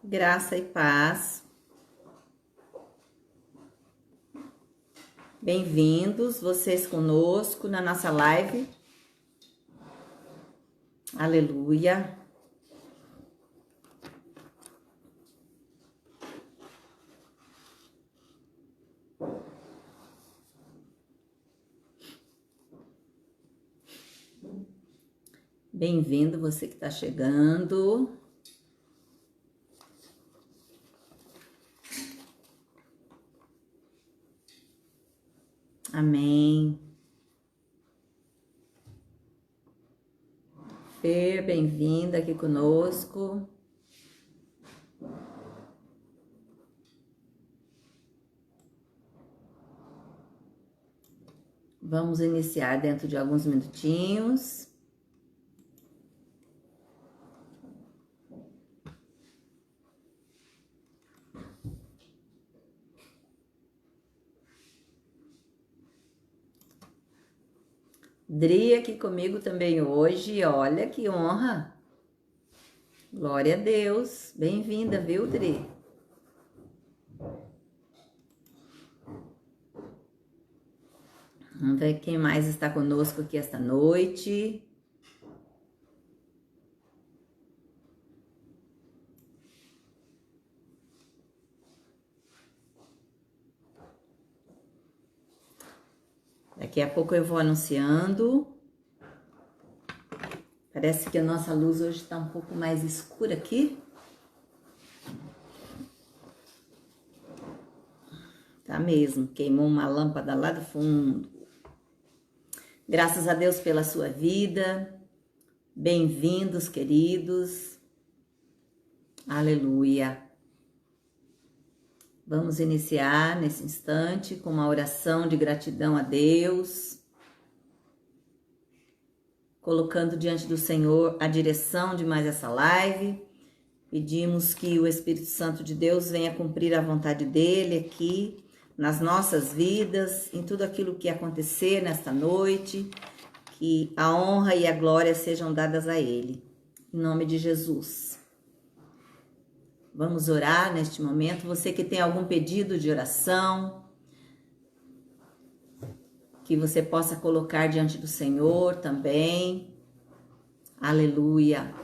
Graça e paz. Bem-vindos, vocês conosco na nossa live. Aleluia. Bem-vindo você que está chegando. Amém. Fer, bem-vinda aqui conosco. Vamos iniciar dentro de alguns minutinhos. Dri aqui comigo também hoje, olha que honra. Glória a Deus. Bem-vinda, viu, Dri? Vamos ver quem mais está conosco aqui esta noite. Daqui a pouco eu vou anunciando. Parece que a nossa luz hoje está um pouco mais escura aqui. Tá mesmo, queimou uma lâmpada lá do fundo. Graças a Deus pela sua vida. Bem-vindos, queridos. Aleluia. Vamos iniciar nesse instante com uma oração de gratidão a Deus. Colocando diante do Senhor a direção de mais essa live. Pedimos que o Espírito Santo de Deus venha cumprir a vontade dele aqui nas nossas vidas, em tudo aquilo que acontecer nesta noite, que a honra e a glória sejam dadas a ele. Em nome de Jesus. Vamos orar neste momento. Você que tem algum pedido de oração, que você possa colocar diante do Senhor também. Aleluia.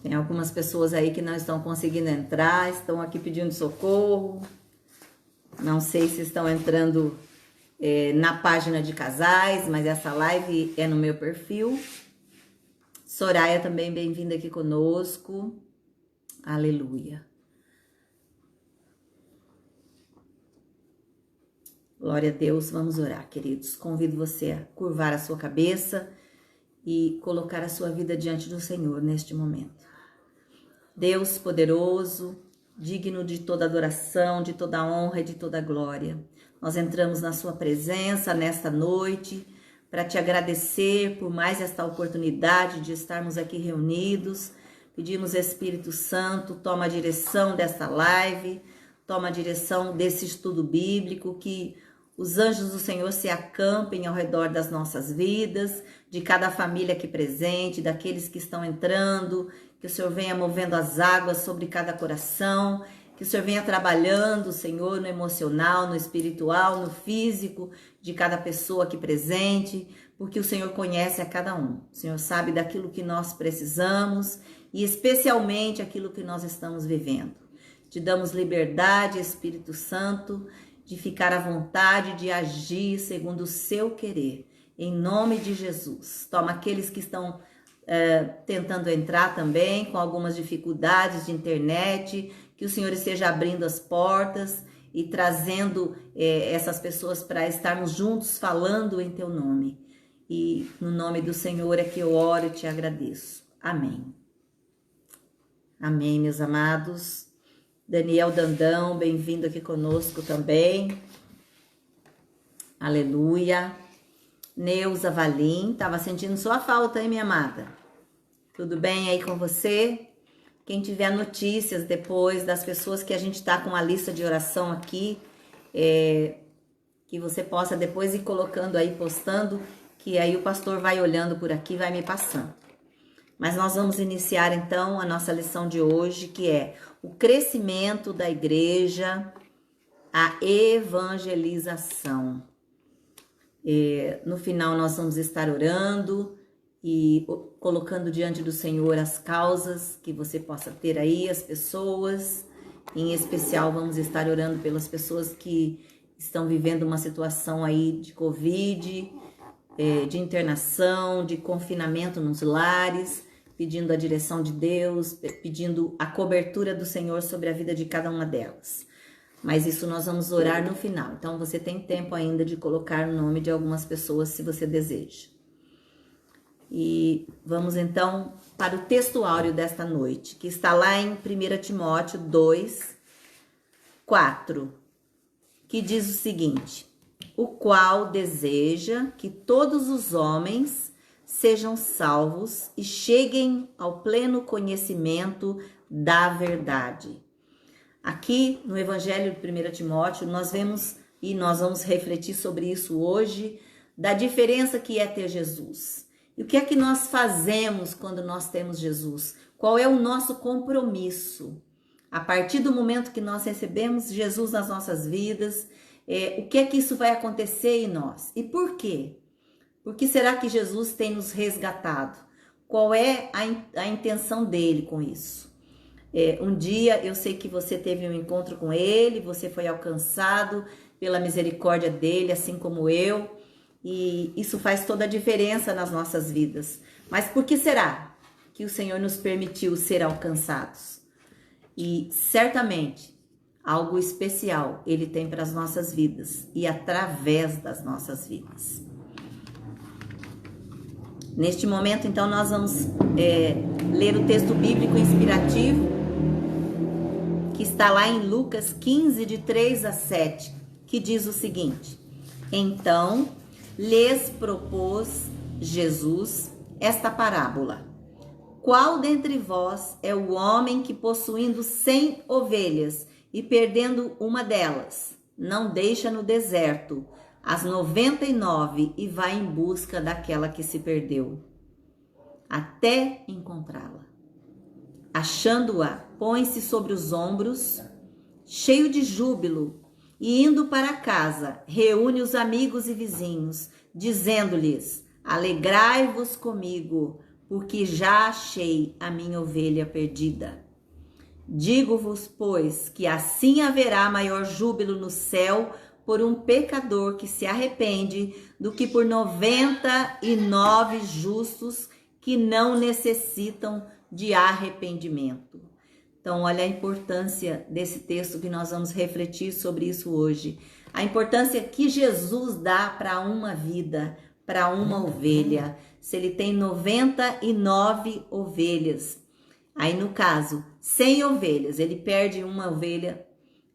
Tem algumas pessoas aí que não estão conseguindo entrar, estão aqui pedindo socorro. Não sei se estão entrando na página de casais, mas essa live é no meu perfil. Soraya também bem-vinda aqui conosco. Aleluia. Glória a Deus, vamos orar, queridos. Convido você a curvar a sua cabeça e colocar a sua vida diante do Senhor neste momento. Deus poderoso, digno de toda adoração, de toda honra e de toda glória. Nós entramos na sua presença nesta noite para te agradecer por mais esta oportunidade de estarmos aqui reunidos. Pedimos, Espírito Santo, toma a direção desta live, toma a direção desse estudo bíblico, que os anjos do Senhor se acampem ao redor das nossas vidas, de cada família aqui presente, daqueles que estão entrando, que o Senhor venha movendo as águas sobre cada coração, que o Senhor venha trabalhando, Senhor, no emocional, no espiritual, no físico de cada pessoa aqui presente, porque o Senhor conhece a cada um. O Senhor sabe daquilo que nós precisamos e especialmente aquilo que nós estamos vivendo. Te damos liberdade, Espírito Santo, de ficar à vontade, de agir segundo o seu querer. Em nome de Jesus. Toma aqueles que estão tentando entrar também, com algumas dificuldades de internet, que o Senhor esteja abrindo as portas e trazendo essas pessoas para estarmos juntos falando em teu nome. E no nome do Senhor é que eu oro e te agradeço. Amém. Amém, meus amados. Daniel Dandão, bem-vindo aqui conosco também. Aleluia. Neuza Valim, estava sentindo sua falta, hein, minha amada? Tudo bem aí com você? Quem tiver notícias depois das pessoas que a gente está com a lista de oração aqui, que você possa depois ir colocando aí, postando, que aí o pastor vai olhando por aqui e vai me passando. Mas nós vamos iniciar então a nossa lição de hoje, que é o crescimento da igreja, a evangelização. No final nós vamos estar orando e colocando diante do Senhor as causas que você possa ter aí, as pessoas. Em especial vamos estar orando pelas pessoas que estão vivendo uma situação aí de Covid, de internação, de confinamento nos lares, pedindo a direção de Deus, pedindo a cobertura do Senhor sobre a vida de cada uma delas. Mas isso nós vamos orar no final. Então você tem tempo ainda de colocar o nome de algumas pessoas se você deseja. E vamos então para o texto áureo desta noite, que está lá em 1 Timóteo 2, 4, que diz o seguinte: o qual deseja que todos os homens sejam salvos e cheguem ao pleno conhecimento da verdade. Aqui no Evangelho de 1 Timóteo, nós vemos, e nós vamos refletir sobre isso hoje, da diferença que é ter Jesus. E o que é que nós fazemos quando nós temos Jesus? Qual é o nosso compromisso? A partir do momento que nós recebemos Jesus nas nossas vidas, o que é que isso vai acontecer em nós? E por quê? Por que será que Jesus tem nos resgatado? Qual é a intenção dele com isso? Um dia eu sei que você teve um encontro com ele, você foi alcançado pela misericórdia dele, assim como eu, e isso faz toda a diferença nas nossas vidas. Mas por que será que o Senhor nos permitiu ser alcançados? E certamente algo especial ele tem para as nossas vidas e através das nossas vidas. Neste momento, então, nós vamos ler o texto bíblico inspirativo que está lá em Lucas 15, de 3 a 7, que diz o seguinte: então lhes propôs Jesus esta parábola: qual dentre vós é o homem que, possuindo 100 ovelhas e perdendo uma delas, não deixa no deserto as 99 e vai em busca daquela que se perdeu, até encontrá-la? Achando-a, põe-se sobre os ombros, cheio de júbilo, e indo para casa, reúne os amigos e vizinhos, dizendo-lhes: alegrai-vos comigo, porque já achei a minha ovelha perdida. Digo-vos, pois, que assim haverá maior júbilo no céu por um pecador que se arrepende do que por 99 justos que não necessitam de arrependimento. Então, olha a importância desse texto que nós vamos refletir sobre isso hoje. A importância que Jesus dá para uma vida, para uma ovelha. Se ele tem 99 ovelhas, aí no caso, 100 ovelhas, ele perde uma ovelha,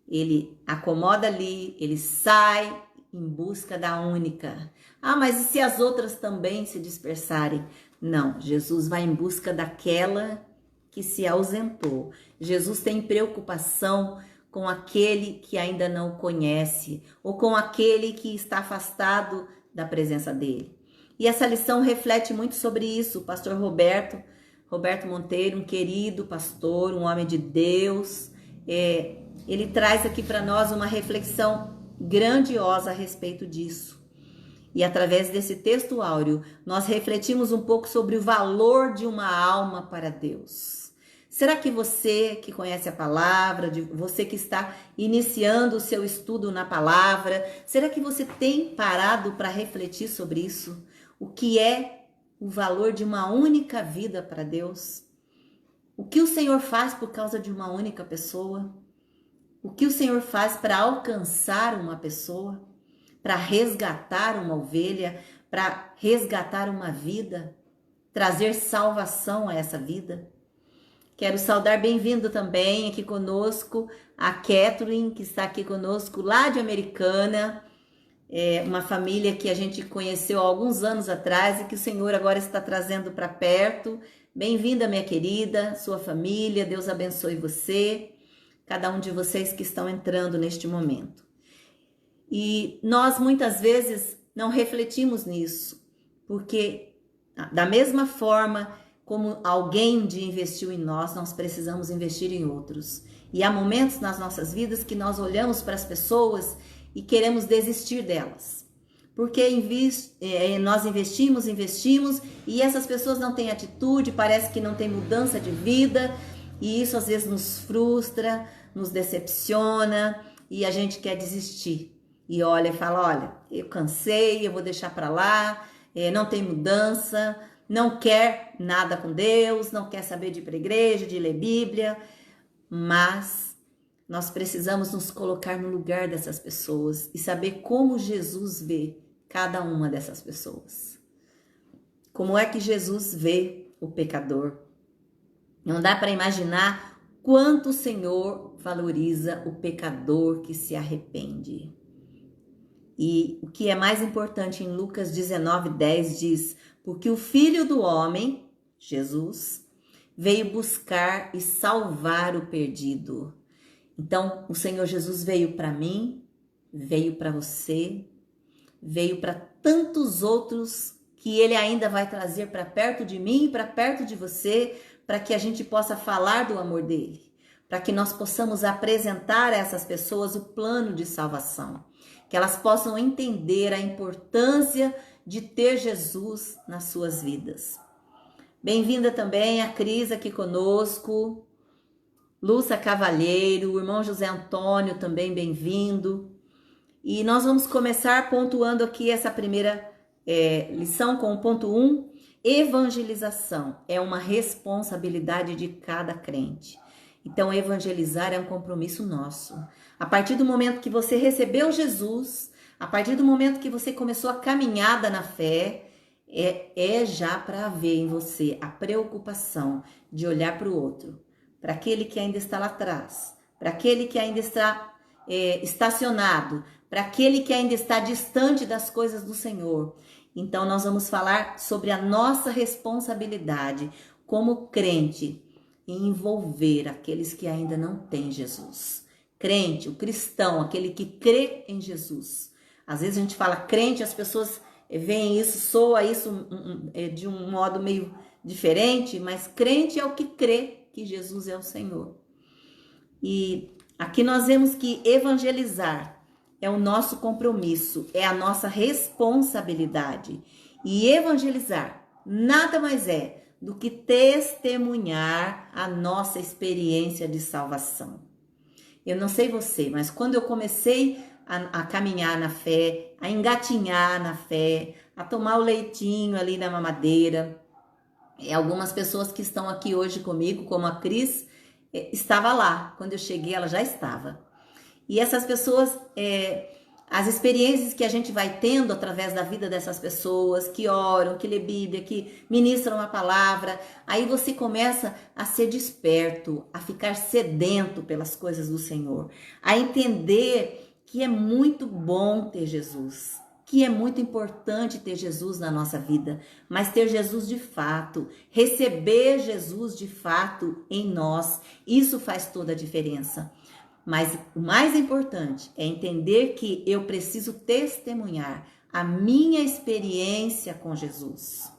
ele acomoda ali, ele sai em busca da única. Ah, mas e se as outras também se dispersarem? Não, Jesus vai em busca daquela que se ausentou. Jesus tem preocupação com aquele que ainda não o conhece, ou com aquele que está afastado da presença dele. E essa lição reflete muito sobre isso. O pastor Roberto Monteiro, um querido pastor, um homem de Deus, ele traz aqui para nós uma reflexão grandiosa a respeito disso. E através desse texto áureo, nós refletimos um pouco sobre o valor de uma alma para Deus. Será que você que conhece a palavra, você que está iniciando o seu estudo na palavra, será que você tem parado para refletir sobre isso? O que é o valor de uma única vida para Deus? O que o Senhor faz por causa de uma única pessoa? O que o Senhor faz para alcançar uma pessoa? Para resgatar uma ovelha? Para resgatar uma vida? Trazer salvação a essa vida? Quero saudar bem-vindo também aqui conosco a Kathleen, que está aqui conosco lá de Americana. Uma família que a gente conheceu há alguns anos atrás e que o Senhor agora está trazendo para perto. Bem-vinda, minha querida, sua família, Deus abençoe você, cada um de vocês que estão entrando neste momento. E nós muitas vezes não refletimos nisso, porque da mesma forma como alguém um dia investiu em nós, nós precisamos investir em outros. E há momentos nas nossas vidas que nós olhamos para as pessoas e queremos desistir delas. Porque nós investimos e essas pessoas não têm atitude, parece que não tem mudança de vida, e isso às vezes nos frustra, nos decepciona e a gente quer desistir. E olha e fala, olha, eu cansei, eu vou deixar para lá, não tem mudança, não quer nada com Deus, não quer saber de ir para a igreja, de ler Bíblia, mas nós precisamos nos colocar no lugar dessas pessoas e saber como Jesus vê cada uma dessas pessoas. Como é que Jesus vê o pecador? Não dá para imaginar quanto o Senhor valoriza o pecador que se arrepende. E o que é mais importante, em Lucas 19:10 diz: porque o Filho do Homem, Jesus, veio buscar e salvar o perdido. Então, o Senhor Jesus veio para mim, veio para você, veio para tantos outros que Ele ainda vai trazer para perto de mim e para perto de você, para que a gente possa falar do amor dele, para que nós possamos apresentar a essas pessoas o plano de salvação, que elas possam entender a importância de ter Jesus nas suas vidas. Bem-vinda também a Cris aqui conosco, Lúcia Cavalheiro, o irmão José Antônio também bem-vindo. E nós vamos começar pontuando aqui essa primeira lição com o ponto 1. Evangelização é uma responsabilidade de cada crente. Então, evangelizar é um compromisso nosso. A partir do momento que você recebeu Jesus, a partir do momento que você começou a caminhada na fé, é já para haver em você a preocupação de olhar para o outro, para aquele que ainda está lá atrás, para aquele que ainda está estacionado, para aquele que ainda está distante das coisas do Senhor. Então, nós vamos falar sobre a nossa responsabilidade como crente em envolver aqueles que ainda não têm Jesus. Crente, o cristão, aquele que crê em Jesus. Às vezes a gente fala crente, as pessoas veem isso, soa isso de um modo meio diferente, mas crente é o que crê que Jesus é o Senhor. E aqui nós vemos que evangelizar é o nosso compromisso, é a nossa responsabilidade. E evangelizar nada mais é do que testemunhar a nossa experiência de salvação. Eu não sei você, mas quando eu comecei a caminhar na fé, a engatinhar na fé, a tomar o leitinho ali na mamadeira, algumas pessoas que estão aqui hoje comigo, como a Cris, estava lá. Quando eu cheguei, ela já estava. E essas pessoas, as experiências que a gente vai tendo através da vida dessas pessoas, que oram, que lê Bíblia, que ministram a palavra, aí você começa a ser desperto, a ficar sedento pelas coisas do Senhor, a entender que é muito bom ter Jesus, que é muito importante ter Jesus na nossa vida, mas ter Jesus de fato, receber Jesus de fato em nós, isso faz toda a diferença. Mas o mais importante é entender que eu preciso testemunhar a minha experiência com Jesus.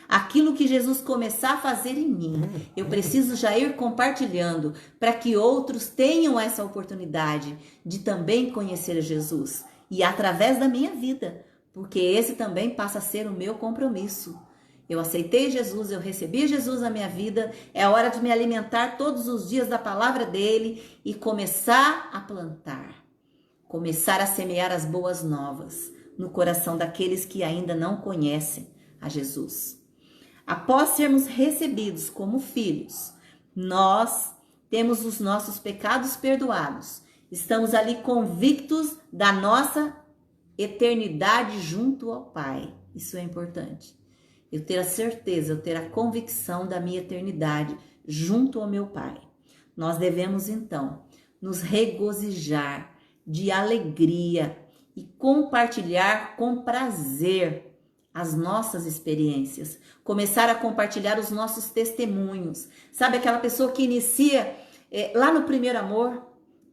Aquilo que Jesus começar a fazer em mim, eu preciso já ir compartilhando para que outros tenham essa oportunidade de também conhecer Jesus. E através da minha vida, porque esse também passa a ser o meu compromisso. Eu aceitei Jesus, eu recebi Jesus na minha vida, é hora de me alimentar todos os dias da palavra dele e começar a plantar, começar a semear as boas novas no coração daqueles que ainda não conhecem a Jesus. Após sermos recebidos como filhos, nós temos os nossos pecados perdoados, estamos ali convictos da nossa eternidade junto ao Pai. Isso é importante. Eu ter a certeza, eu ter a convicção da minha eternidade junto ao meu Pai. Nós devemos, então, nos regozijar de alegria e compartilhar com prazer as nossas experiências. Começar a compartilhar os nossos testemunhos. Sabe aquela pessoa que inicia lá no primeiro amor?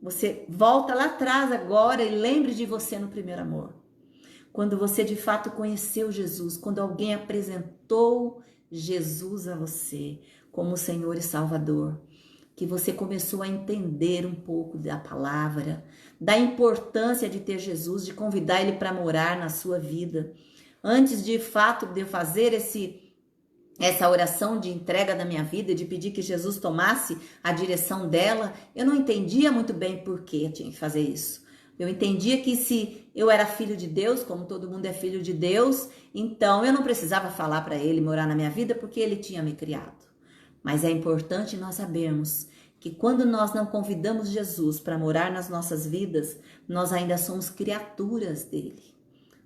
Você volta lá atrás agora e lembre de você no primeiro amor. Quando você de fato conheceu Jesus, quando alguém apresentou Jesus a você como Senhor e Salvador, que você começou a entender um pouco da palavra, da importância de ter Jesus, de convidar Ele para morar na sua vida. Antes de fato de eu fazer essa oração de entrega da minha vida, de pedir que Jesus tomasse a direção dela, eu não entendia muito bem por que eu tinha que fazer isso. Eu entendia que se eu era filho de Deus, como todo mundo é filho de Deus, então eu não precisava falar para Ele morar na minha vida porque Ele tinha me criado. Mas é importante nós sabermos que quando nós não convidamos Jesus para morar nas nossas vidas, nós ainda somos criaturas dele.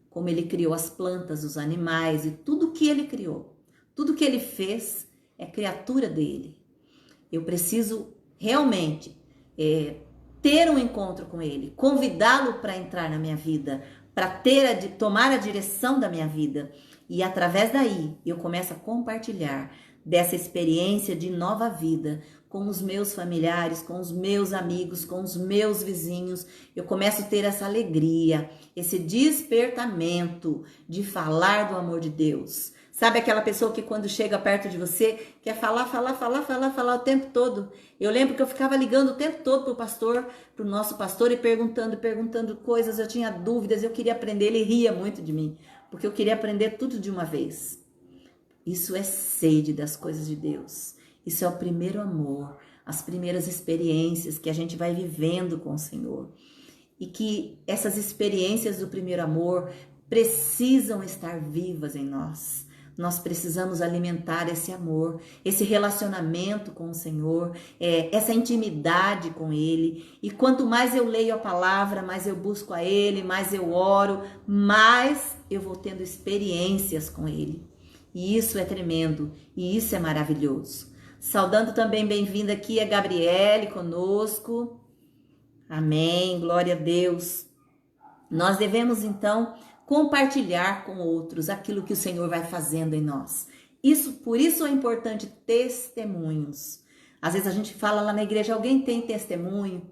Como Ele criou as plantas, os animais e tudo que Ele criou. Tudo que Ele fez é criatura dele. Eu preciso realmente ter um encontro com Ele, convidá-lo para entrar na minha vida, para tomar a direção da minha vida. E através daí eu começo a compartilhar dessa experiência de nova vida com os meus familiares, com os meus amigos, com os meus vizinhos. Eu começo a ter essa alegria, esse despertamento de falar do amor de Deus. Sabe aquela pessoa que quando chega perto de você, quer falar o tempo todo? Eu lembro que eu ficava ligando o tempo todo pro nosso pastor e perguntando coisas, eu tinha dúvidas, eu queria aprender, ele ria muito de mim, porque eu queria aprender tudo de uma vez. Isso é sede das coisas de Deus. Isso é o primeiro amor, as primeiras experiências que a gente vai vivendo com o Senhor. E que essas experiências do primeiro amor precisam estar vivas em nós. Nós precisamos alimentar esse amor, esse relacionamento com o Senhor, essa intimidade com Ele. E quanto mais eu leio a palavra, mais eu busco a Ele, mais eu oro, mais eu vou tendo experiências com Ele. E isso é tremendo, e isso é maravilhoso. Saudando também, bem-vinda aqui a Gabriele conosco. Amém, glória a Deus. Nós devemos então compartilhar com outros aquilo que o Senhor vai fazendo em nós. Por isso é importante testemunhos. Às vezes a gente fala lá na igreja, alguém tem testemunho?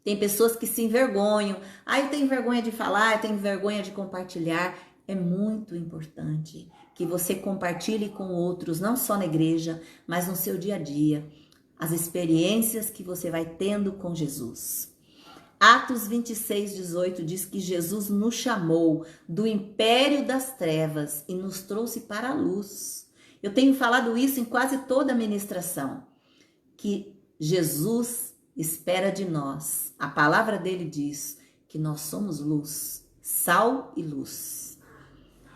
Tem pessoas que se envergonham. Eu tenho vergonha de falar, eu tenho vergonha de compartilhar. É muito importante que você compartilhe com outros, não só na igreja, mas no seu dia a dia, as experiências que você vai tendo com Jesus. Atos 26:18 diz que Jesus nos chamou do império das trevas e nos trouxe para a luz. Eu tenho falado isso em quase toda a ministração, que Jesus espera de nós. A palavra dele diz que nós somos luz, sal e luz.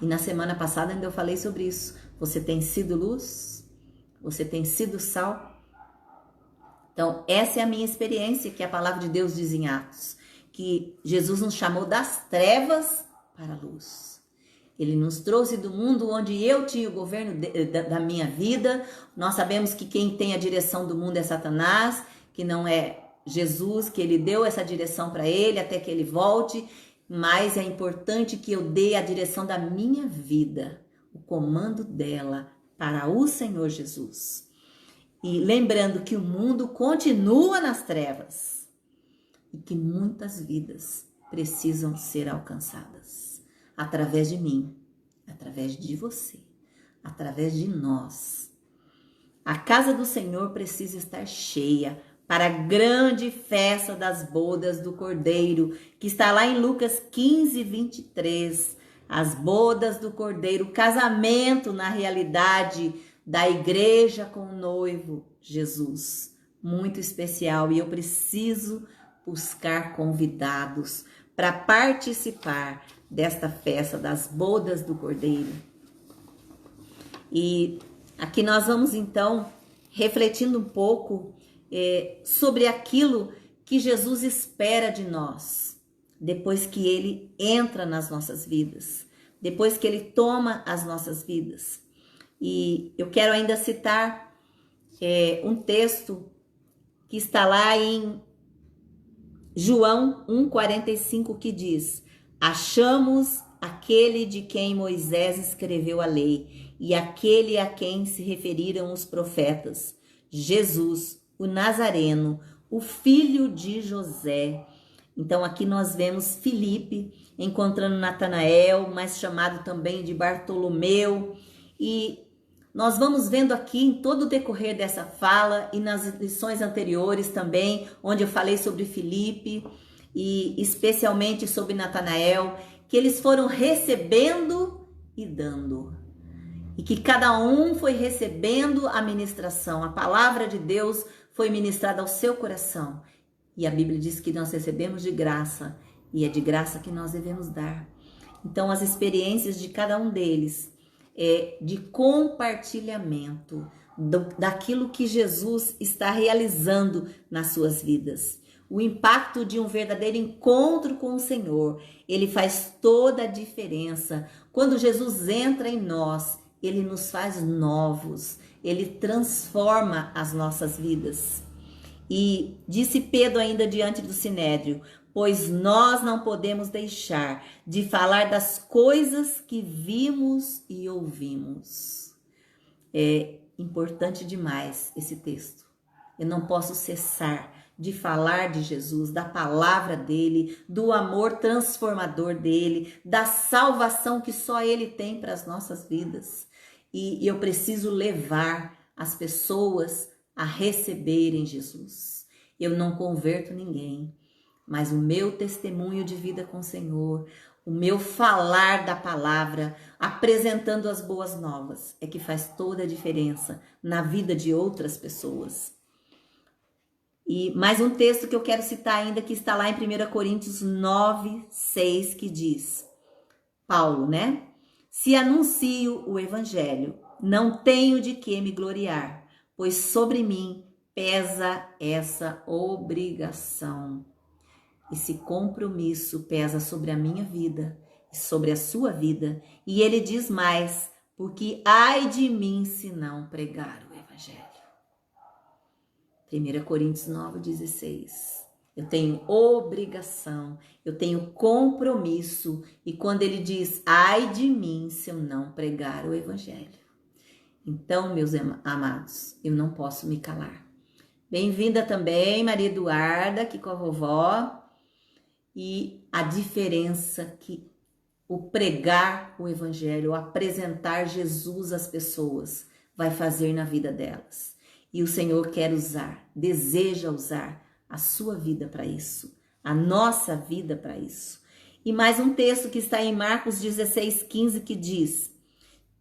E na semana passada ainda eu falei sobre isso. Você tem sido luz? Você tem sido sal? Então, essa é a minha experiência que a palavra de Deus diz em Atos, que Jesus nos chamou das trevas para a luz. Ele nos trouxe do mundo onde eu tinha o governo da minha vida. Nós sabemos que quem tem a direção do mundo é Satanás, que não é Jesus, que ele deu essa direção para ele até que ele volte, mas é importante que eu dê a direção da minha vida, o comando dela para o Senhor Jesus. E lembrando que o mundo continua nas trevas e que muitas vidas precisam ser alcançadas através de mim, através de você, através de nós. A casa do Senhor precisa estar cheia para a grande festa das bodas do Cordeiro, que está lá em Lucas 15:23. As bodas do Cordeiro, o casamento na realidade da igreja com o noivo Jesus, muito especial, e eu preciso buscar convidados para participar desta festa das bodas do Cordeiro. E aqui nós vamos então refletindo um pouco sobre aquilo que Jesus espera de nós, depois que ele entra nas nossas vidas, depois que ele toma as nossas vidas. E eu quero ainda citar um texto que está lá em João 1:45, que diz: achamos aquele de quem Moisés escreveu a lei e aquele a quem se referiram os profetas, Jesus, o Nazareno, o filho de José. Então aqui nós vemos Filipe encontrando Natanael, mais chamado também de Bartolomeu, e nós vamos vendo aqui em todo o decorrer dessa fala e nas lições anteriores também, onde eu falei sobre Filipe e especialmente sobre Natanael, que eles foram recebendo e dando. E que cada um foi recebendo a ministração, a palavra de Deus foi ministrada ao seu coração. E a Bíblia diz que nós recebemos de graça, e é de graça que nós devemos dar. Então as experiências de cada um deles é de compartilhamento daquilo que Jesus está realizando nas suas vidas. O impacto de um verdadeiro encontro com o Senhor, ele faz toda a diferença. Quando Jesus entra em nós, ele nos faz novos, ele transforma as nossas vidas. E disse Pedro ainda diante do Sinédrio: pois nós não podemos deixar de falar das coisas que vimos e ouvimos. É importante demais esse texto. Eu não posso cessar de falar de Jesus, da palavra dele, do amor transformador dele, da salvação que só ele tem para as nossas vidas. E eu preciso levar as pessoas a receberem Jesus. Eu não converto ninguém, mas o meu testemunho de vida com o Senhor, o meu falar da palavra, apresentando as boas novas, é que faz toda a diferença na vida de outras pessoas. E mais um texto que eu quero citar ainda, que está lá em 1 Coríntios 9, 6, que diz, Paulo, né? Se anuncio o evangelho, não tenho de que me gloriar, pois sobre mim pesa essa obrigação. Esse compromisso pesa sobre a minha vida e sobre a sua vida. E ele diz mais, porque ai de mim se não pregar o evangelho. 1 Coríntios 9,16. Eu tenho obrigação, eu tenho compromisso. E quando ele diz, ai de mim se eu não pregar o evangelho. Então, meus amados, eu não posso me calar. Bem-vinda também, Maria Eduarda, aqui com a vovó. E a diferença que o pregar o evangelho, o apresentar Jesus às pessoas, vai fazer na vida delas. E o Senhor quer usar, deseja usar a sua vida para isso, a nossa vida para isso. E mais um texto que está em Marcos 16:15 que diz,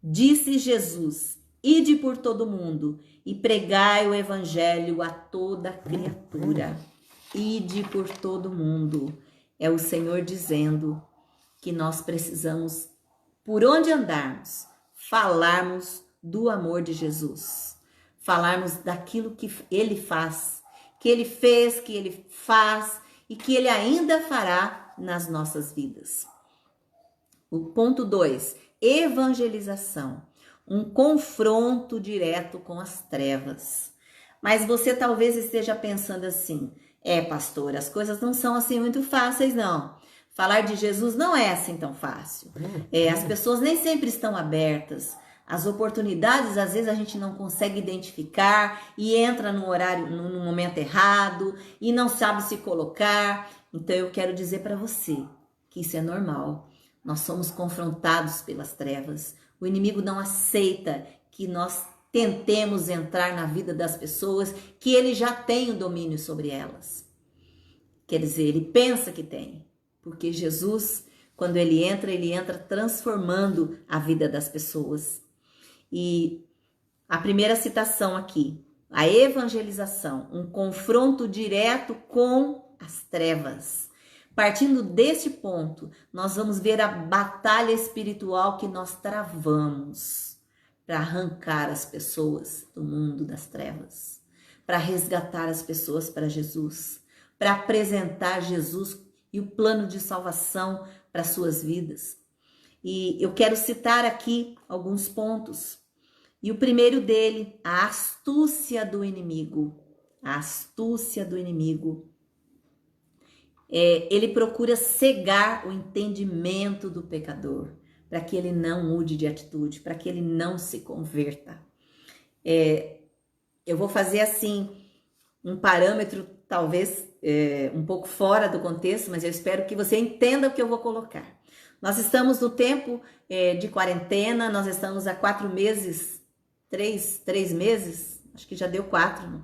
disse Jesus, ide por todo mundo e pregai o evangelho a toda criatura. Ide por todo mundo. É o Senhor dizendo que nós precisamos, por onde andarmos, falarmos do amor de Jesus. Falarmos daquilo que ele faz, que ele fez, que ele faz e que ele ainda fará nas nossas vidas. O ponto 2, evangelização. Um confronto direto com as trevas. Mas você talvez esteja pensando assim, pastor, as coisas não são assim muito fáceis não. Falar de Jesus não é assim tão fácil. As pessoas nem sempre estão abertas. As oportunidades, às vezes, a gente não consegue identificar e entra no horário, no momento errado e não sabe se colocar. Então, eu quero dizer para você que isso é normal. Nós somos confrontados pelas trevas. O inimigo não aceita que nós tentemos entrar na vida das pessoas, que ele já tem o domínio sobre elas. Quer dizer, ele pensa que tem. Porque Jesus, quando ele entra transformando a vida das pessoas. E a primeira citação aqui, a evangelização, um confronto direto com as trevas. Partindo deste ponto, nós vamos ver a batalha espiritual que nós travamos para arrancar as pessoas do mundo das trevas, para resgatar as pessoas para Jesus, para apresentar Jesus e o plano de salvação para suas vidas. E eu quero citar aqui alguns pontos. E o primeiro dele, a astúcia do inimigo. A astúcia do inimigo. Ele procura cegar o entendimento do pecador, para que ele não mude de atitude, para que ele não se converta. Eu vou fazer assim, um parâmetro talvez um pouco fora do contexto, mas eu espero que você entenda o que eu vou colocar. Nós estamos no tempo de quarentena, nós estamos há 4 meses, 3 meses, acho que já deu 4, né?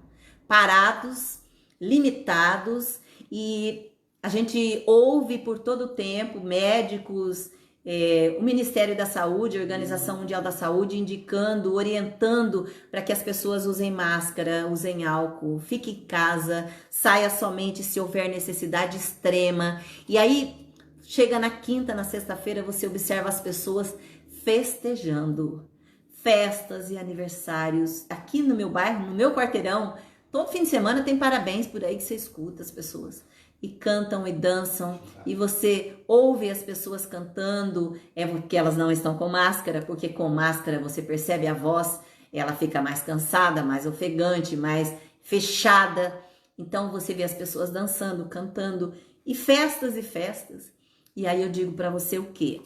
Parados, limitados, e a gente ouve por todo o tempo médicos, o Ministério da Saúde, a Organização Mundial da Saúde, indicando, orientando para que as pessoas usem máscara, usem álcool, fique em casa, saia somente se houver necessidade extrema. E aí, chega na quinta, na sexta-feira, você observa as pessoas festejando. Festas e aniversários. Aqui no meu bairro, no meu quarteirão, todo fim de semana tem parabéns por aí que você escuta as pessoas. E cantam e dançam, e você ouve as pessoas cantando, porque elas não estão com máscara, porque com máscara você percebe a voz, ela fica mais cansada, mais ofegante, mais fechada. Então você vê as pessoas dançando, cantando, e festas e festas. E aí eu digo para você o quê?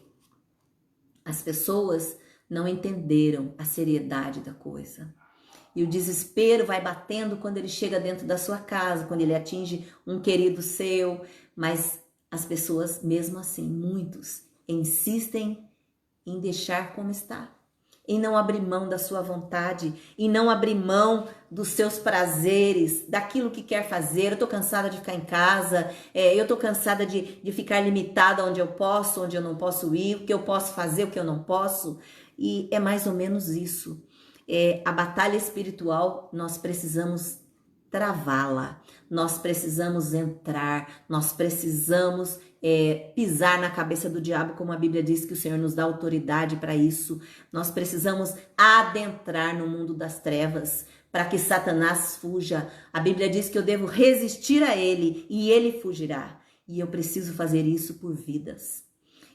As pessoas não entenderam a seriedade da coisa. E o desespero vai batendo quando ele chega dentro da sua casa, quando ele atinge um querido seu. Mas as pessoas, mesmo assim, muitos, insistem em deixar como está. Em não abrir mão da sua vontade, em não abrir mão dos seus prazeres, daquilo que quer fazer. Eu tô cansada de ficar em casa, eu tô cansada de ficar limitada onde eu posso, onde eu não posso ir, o que eu posso fazer, o que eu não posso. E é mais ou menos isso. A batalha espiritual, nós precisamos travá-la, nós precisamos entrar, nós precisamos pisar na cabeça do diabo, como a Bíblia diz que o Senhor nos dá autoridade para isso. Nós precisamos adentrar no mundo das trevas para que Satanás fuja. A Bíblia diz que eu devo resistir a ele e ele fugirá. E eu preciso fazer isso por vidas.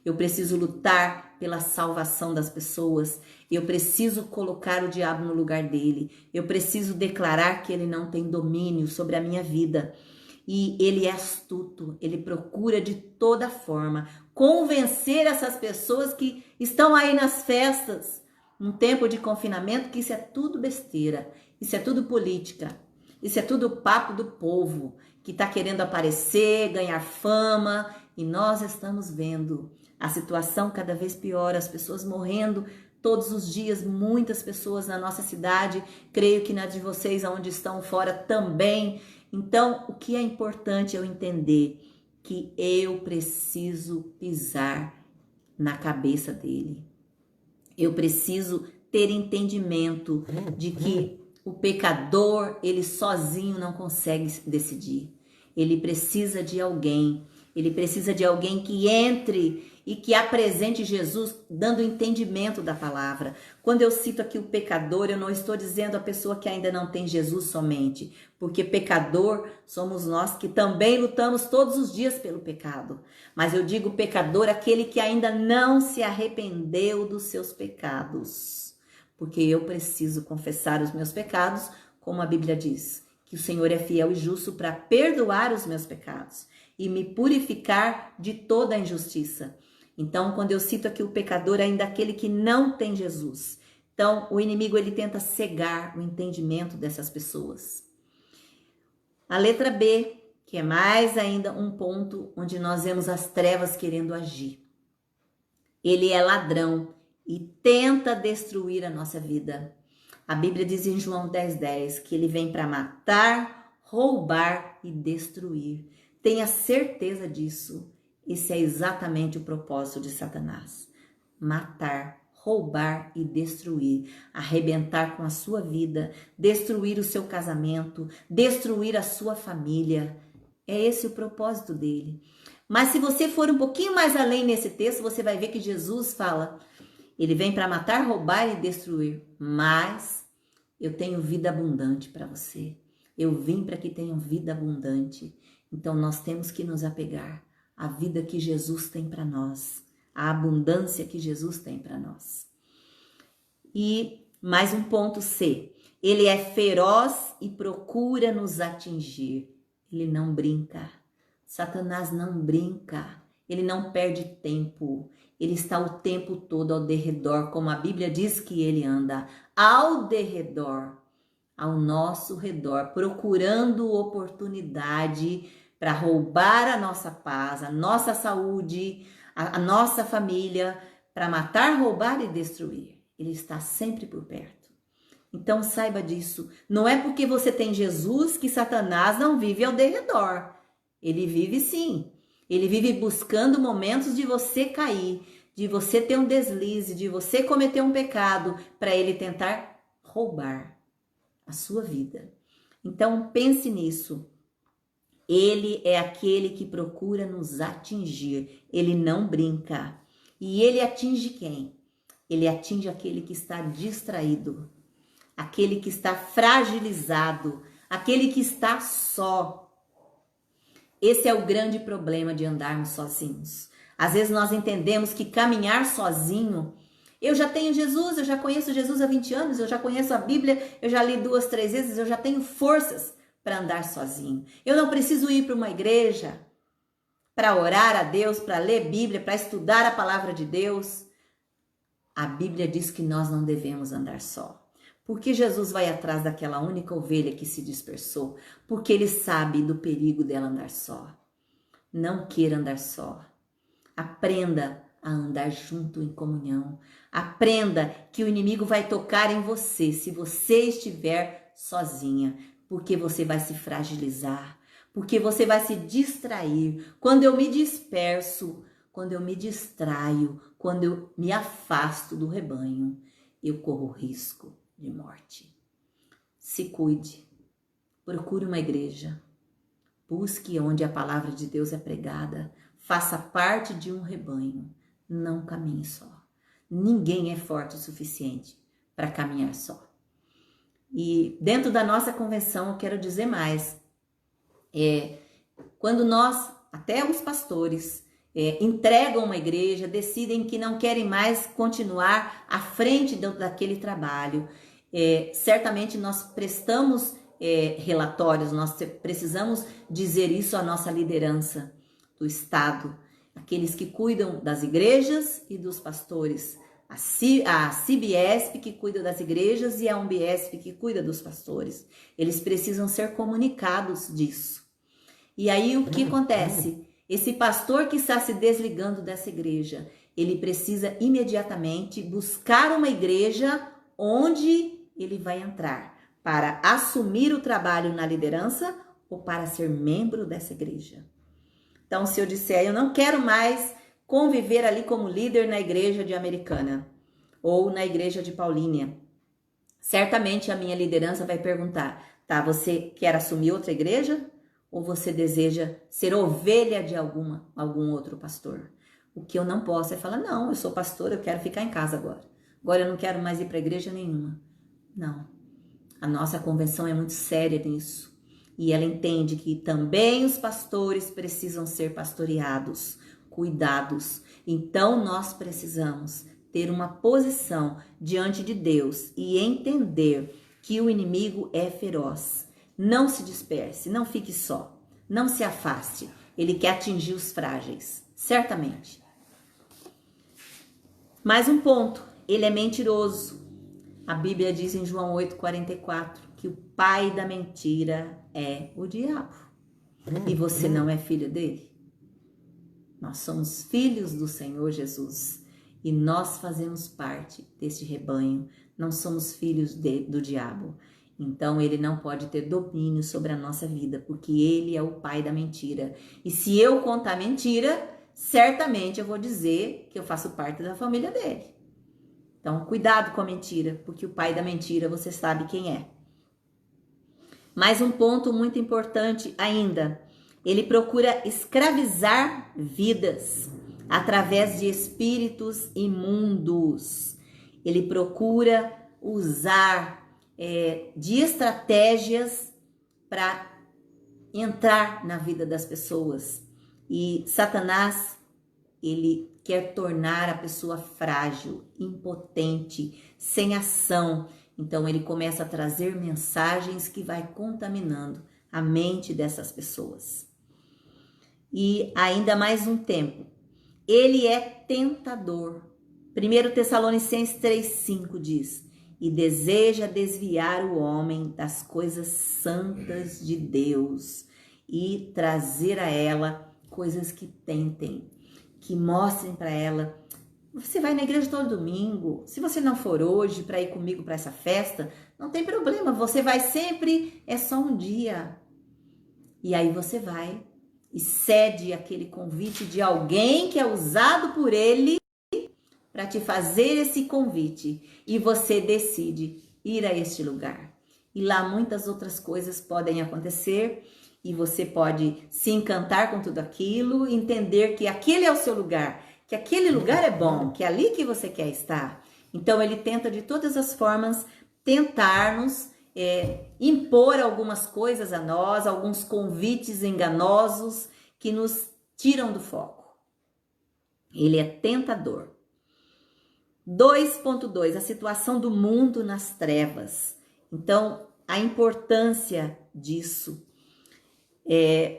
Eu preciso lutar pela salvação das pessoas. Eu preciso colocar o diabo no lugar dele. Eu preciso declarar que ele não tem domínio sobre a minha vida. E ele é astuto. Ele procura de toda forma convencer essas pessoas que estão aí nas festas, num tempo de confinamento, que isso é tudo besteira. Isso é tudo política. Isso é tudo papo do povo que está querendo aparecer, ganhar fama. E nós estamos vendo a situação cada vez pior, as pessoas morrendo todos os dias, muitas pessoas na nossa cidade, creio que na de vocês, onde estão fora também. Então, o que é importante eu entender que eu preciso pisar na cabeça dele. Eu preciso ter entendimento de que o pecador, ele sozinho não consegue decidir. Ele precisa de alguém. Ele precisa de alguém que entre e que apresente Jesus dando entendimento da palavra. Quando eu cito aqui o pecador, eu não estou dizendo a pessoa que ainda não tem Jesus somente, porque pecador somos nós que também lutamos todos os dias pelo pecado. Mas eu digo pecador, aquele que ainda não se arrependeu dos seus pecados. Porque eu preciso confessar os meus pecados, como a Bíblia diz, que o Senhor é fiel e justo para perdoar os meus pecados e me purificar de toda a injustiça. Então, quando eu cito aqui o pecador, ainda aquele que não tem Jesus. Então, o inimigo, ele tenta cegar o entendimento dessas pessoas. A letra B, que é mais ainda um ponto onde nós vemos as trevas querendo agir. Ele é ladrão e tenta destruir a nossa vida. A Bíblia diz em João 10:10 que ele vem para matar, roubar e destruir. Tenha certeza disso. Esse é exatamente o propósito de Satanás. Matar, roubar e destruir. Arrebentar com a sua vida, destruir o seu casamento, destruir a sua família. É esse o propósito dele. Mas se você for um pouquinho mais além nesse texto, você vai ver que Jesus fala, ele vem para matar, roubar e destruir. Mas eu tenho vida abundante para você. Eu vim para que tenham vida abundante. Então nós temos que nos apegar à vida que Jesus tem para nós, à abundância que Jesus tem para nós. E mais um ponto C. Ele é feroz e procura nos atingir. Ele não brinca. Satanás não brinca. Ele não perde tempo. Ele está o tempo todo ao derredor, como a Bíblia diz que ele anda, ao derredor. ao nosso redor, procurando oportunidade para roubar a nossa paz, a nossa saúde, a nossa família, para matar, roubar e destruir. Ele está sempre por perto. Então saiba disso. Não é porque você tem Jesus que Satanás não vive ao derredor. Ele vive sim. Ele vive buscando momentos de você cair, de você ter um deslize, de você cometer um pecado, para ele tentar roubar a sua vida. Então pense nisso. Ele é aquele que procura nos atingir. Ele não brinca. E ele atinge quem? Ele atinge aquele que está distraído, aquele que está fragilizado, aquele que está só. Esse é o grande problema de andarmos sozinhos. Às vezes nós entendemos que caminhar sozinho, eu já tenho Jesus, eu já conheço Jesus há 20 anos, eu já conheço a Bíblia, eu já li 2, 3 vezes, eu já tenho forças para andar sozinho. Eu não preciso ir para uma igreja para orar a Deus, para ler Bíblia, para estudar a palavra de Deus. A Bíblia diz que nós não devemos andar só. Porque Jesus vai atrás daquela única ovelha que se dispersou, porque ele sabe do perigo dela andar só. Não queira andar só. Aprenda a andar junto em comunhão. Aprenda que o inimigo vai tocar em você se você estiver sozinha, porque você vai se fragilizar, porque você vai se distrair. Quando eu me disperso, quando eu me distraio, quando eu me afasto do rebanho, eu corro risco de morte. Se cuide, procure uma igreja, busque onde a palavra de Deus é pregada, faça parte de um rebanho, não caminhe só. Ninguém é forte o suficiente para caminhar só. E dentro da nossa convenção, eu quero dizer mais, quando nós, até os pastores, entregam uma igreja, decidem que não querem mais continuar à frente daquele trabalho, certamente nós prestamos relatórios, nós precisamos dizer isso à nossa liderança do Estado, aqueles que cuidam das igrejas e dos pastores, a CIBESP que cuida das igrejas e a UMBESP que cuida dos pastores. Eles precisam ser comunicados disso. E aí o que acontece? Esse pastor que está se desligando dessa igreja, ele precisa imediatamente buscar uma igreja onde ele vai entrar para assumir o trabalho na liderança ou para ser membro dessa igreja. Então, se eu disser, eu não quero mais conviver ali como líder na igreja de Americana ou na igreja de Paulínia, certamente a minha liderança vai perguntar, tá, você quer assumir outra igreja ou você deseja ser ovelha de algum outro pastor? O que eu não posso é falar, não, eu sou pastor, eu quero ficar em casa agora. Agora eu não quero mais ir para igreja nenhuma. Não. A nossa convenção é muito séria nisso. E ela entende que também os pastores precisam ser pastoreados, cuidados. Então nós precisamos ter uma posição diante de Deus e entender que o inimigo é feroz. Não se disperse, não fique só, não se afaste. Ele quer atingir os frágeis, certamente. Mais um ponto, ele é mentiroso. A Bíblia diz em João 8,44 que o pai da mentira é o diabo. E você não é filho dele? Nós somos filhos do Senhor Jesus e nós fazemos parte deste rebanho. Não somos filhos do diabo. Então ele não pode ter domínio sobre a nossa vida, porque ele é o pai da mentira. E se eu contar mentira, certamente eu vou dizer que eu faço parte da família dele. Então, cuidado com a mentira, porque o pai da mentira você sabe quem é. Mais um ponto muito importante ainda. Ele procura escravizar vidas através de espíritos imundos. Ele procura usar de estratégias para entrar na vida das pessoas. E Satanás, ele quer tornar a pessoa frágil, impotente, sem ação. Então ele começa a trazer mensagens que vai contaminando a mente dessas pessoas. E ainda mais um tempo, ele é tentador. 1 Tessalonicenses 3,5 diz, e deseja desviar o homem das coisas santas de Deus e trazer a ela coisas que tentem, que mostrem para ela. Você vai na igreja todo domingo. Se você não for hoje para ir comigo para essa festa, não tem problema. Você vai sempre, é só um dia. E aí você vai e cede aquele convite de alguém que é usado por ele para te fazer esse convite. E você decide ir a este lugar. E lá muitas outras coisas podem acontecer. E você pode se encantar com tudo aquilo, entender que aquele é o seu lugar, que aquele lugar é bom, que é ali que você quer estar. Então ele tenta de todas as formas tentar-nos impor algumas coisas a nós, alguns convites enganosos que nos tiram do foco. Ele é tentador. 2.2, a situação do mundo nas trevas. Então, a importância disso.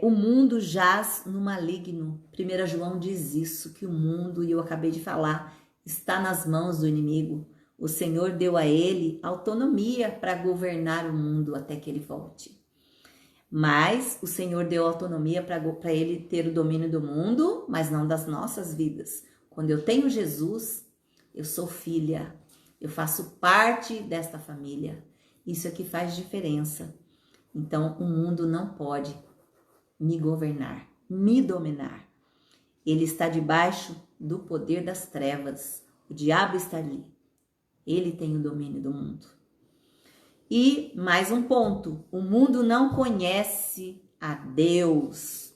O mundo jaz no maligno. 1 João diz isso, que o mundo, e eu acabei de falar, está nas mãos do inimigo. O Senhor deu a ele autonomia para governar o mundo até que ele volte. Mas o Senhor deu autonomia para ele ter o domínio do mundo, mas não das nossas vidas. Quando eu tenho Jesus, eu sou filha, eu faço parte desta família. Isso é que faz diferença. Então, o mundo não pode me governar, me dominar. Ele está debaixo do poder das trevas. O diabo está ali. Ele tem o domínio do mundo. E mais um ponto. O mundo não conhece a Deus.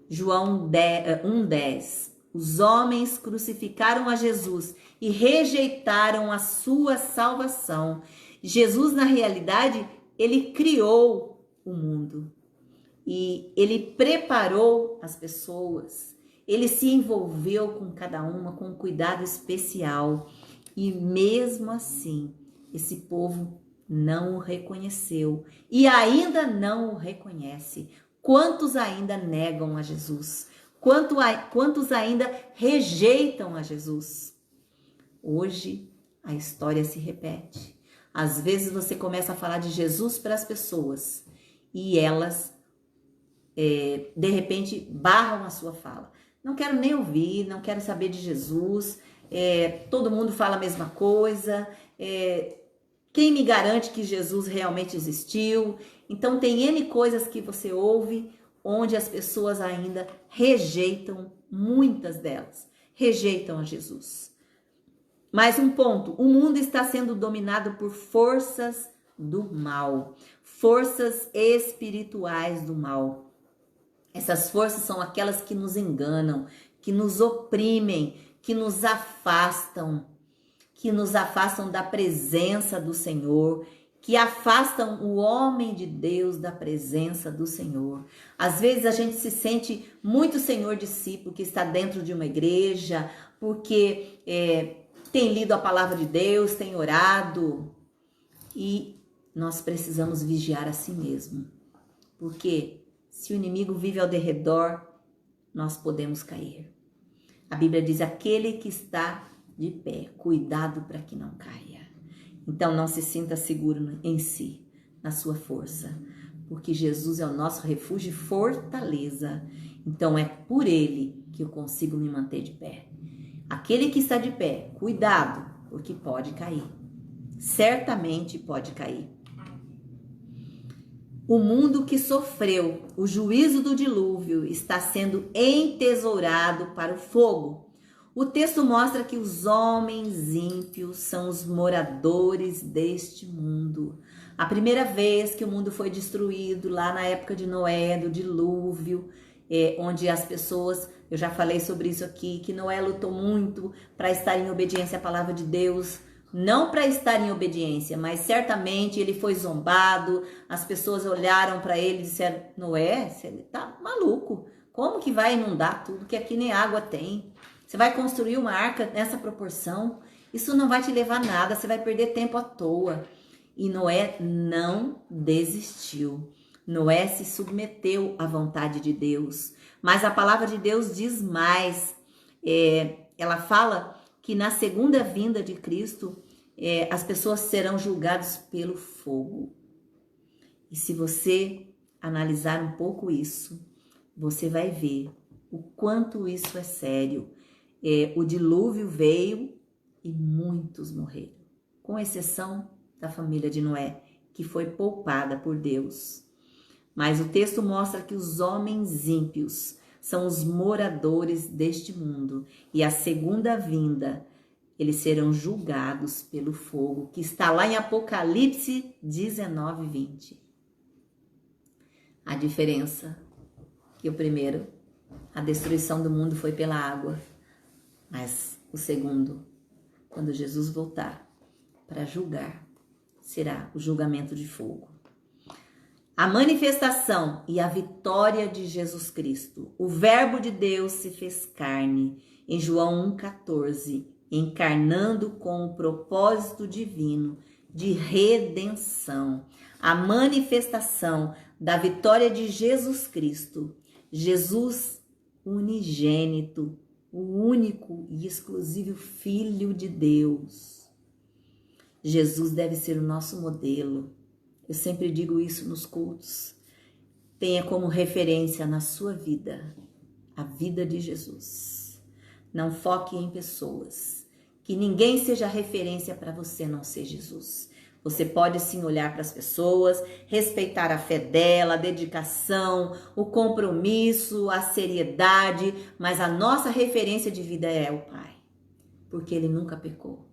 João 1:10. Os homens crucificaram a Jesus e rejeitaram a sua salvação. Jesus, na realidade, ele criou o mundo. E ele preparou as pessoas. Ele se envolveu com cada uma com um cuidado especial. E mesmo assim, esse povo não o reconheceu. E ainda não o reconhece. Quantos ainda negam a Jesus? Quantos ainda rejeitam a Jesus? Hoje, a história se repete. Às vezes você começa a falar de Jesus para as pessoas e elas, de repente, barram a sua fala. Não quero nem ouvir, não quero saber de Jesus, todo mundo fala a mesma coisa, quem me garante que Jesus realmente existiu? Então tem N coisas que você ouve onde as pessoas ainda rejeitam, muitas delas, rejeitam a Jesus. Mais um ponto, o mundo está sendo dominado por forças do mal, forças espirituais do mal. Essas forças são aquelas que nos enganam, que nos oprimem, que nos afastam da presença do Senhor, que afastam o homem de Deus da presença do Senhor. Às vezes a gente se sente muito senhor discípulo que está dentro de uma igreja, porque tem lido a palavra de Deus, tem orado, e nós precisamos vigiar a si mesmo, porque se o inimigo vive ao derredor, nós podemos cair. A Bíblia diz, aquele que está de pé, cuidado para que não caia. Então não se sinta seguro em si, na sua força, porque Jesus é o nosso refúgio e fortaleza. Então é por ele que eu consigo me manter de pé. Aquele que está de pé, cuidado, porque pode cair. Certamente pode cair. O mundo que sofreu o juízo do dilúvio está sendo entesourado para o fogo. O texto mostra que os homens ímpios são os moradores deste mundo. A primeira vez que o mundo foi destruído, lá na época de Noé, do dilúvio, onde as pessoas, eu já falei sobre isso aqui, que Noé lutou muito para estar em obediência à palavra de Deus, não para estar em obediência, mas certamente ele foi zombado, as pessoas olharam para ele e disseram, Noé, você tá maluco, como que vai inundar tudo que aqui nem água tem? Você vai construir uma arca nessa proporção? Isso não vai te levar a nada, você vai perder tempo à toa. E Noé não desistiu. Noé se submeteu à vontade de Deus. Mas a palavra de Deus diz mais. Ela fala que na segunda vinda de Cristo, as pessoas serão julgadas pelo fogo. E se você analisar um pouco isso, você vai ver o quanto isso é sério. O dilúvio veio e muitos morreram, com exceção da família de Noé, que foi poupada por Deus. Mas o texto mostra que os homens ímpios são os moradores deste mundo, e a segunda vinda, eles serão julgados pelo fogo, que está lá em Apocalipse 19, 20. A diferença que o primeiro, a destruição do mundo foi pela água, mas o segundo, quando Jesus voltar para julgar, será o julgamento de fogo. A manifestação e a vitória de Jesus Cristo. O Verbo de Deus se fez carne, em João 1,14, encarnando com o propósito divino de redenção. A manifestação da vitória de Jesus Cristo. Jesus unigênito, o único e exclusivo Filho de Deus. Jesus deve ser o nosso modelo. Eu sempre digo isso nos cultos. Tenha como referência na sua vida a vida de Jesus. Não foque em pessoas. Que ninguém seja referência para você não ser Jesus. Você pode sim olhar para as pessoas, respeitar a fé dela, a dedicação, o compromisso, a seriedade, mas a nossa referência de vida é o Pai. Porque Ele nunca pecou,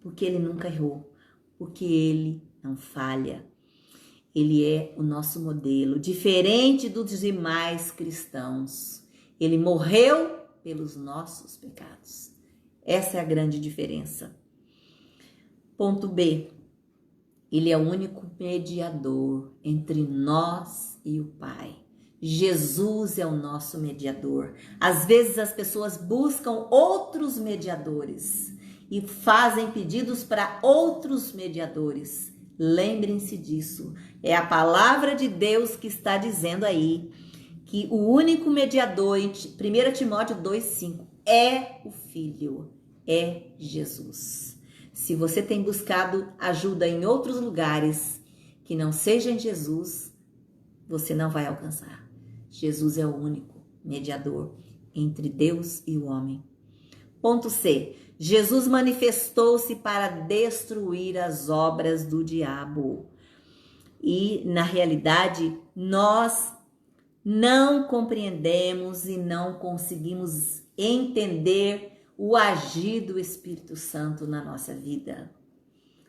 porque Ele nunca errou, porque Ele não falha. Ele é o nosso modelo, diferente dos demais cristãos. Ele morreu pelos nossos pecados. Essa é a grande diferença. Ponto B. Ele é o único mediador entre nós e o Pai. Jesus é o nosso mediador. Às vezes as pessoas buscam outros mediadores e fazem pedidos para outros mediadores. Lembrem-se disso. É a palavra de Deus que está dizendo aí que o único mediador, em 1 Timóteo 2,5, é o Filho, é Jesus. Se você tem buscado ajuda em outros lugares que não seja em Jesus, você não vai alcançar. Jesus é o único mediador entre Deus e o homem. Ponto C. Jesus manifestou-se para destruir as obras do diabo. E, na realidade, nós não compreendemos e não conseguimos entender o agir do Espírito Santo na nossa vida.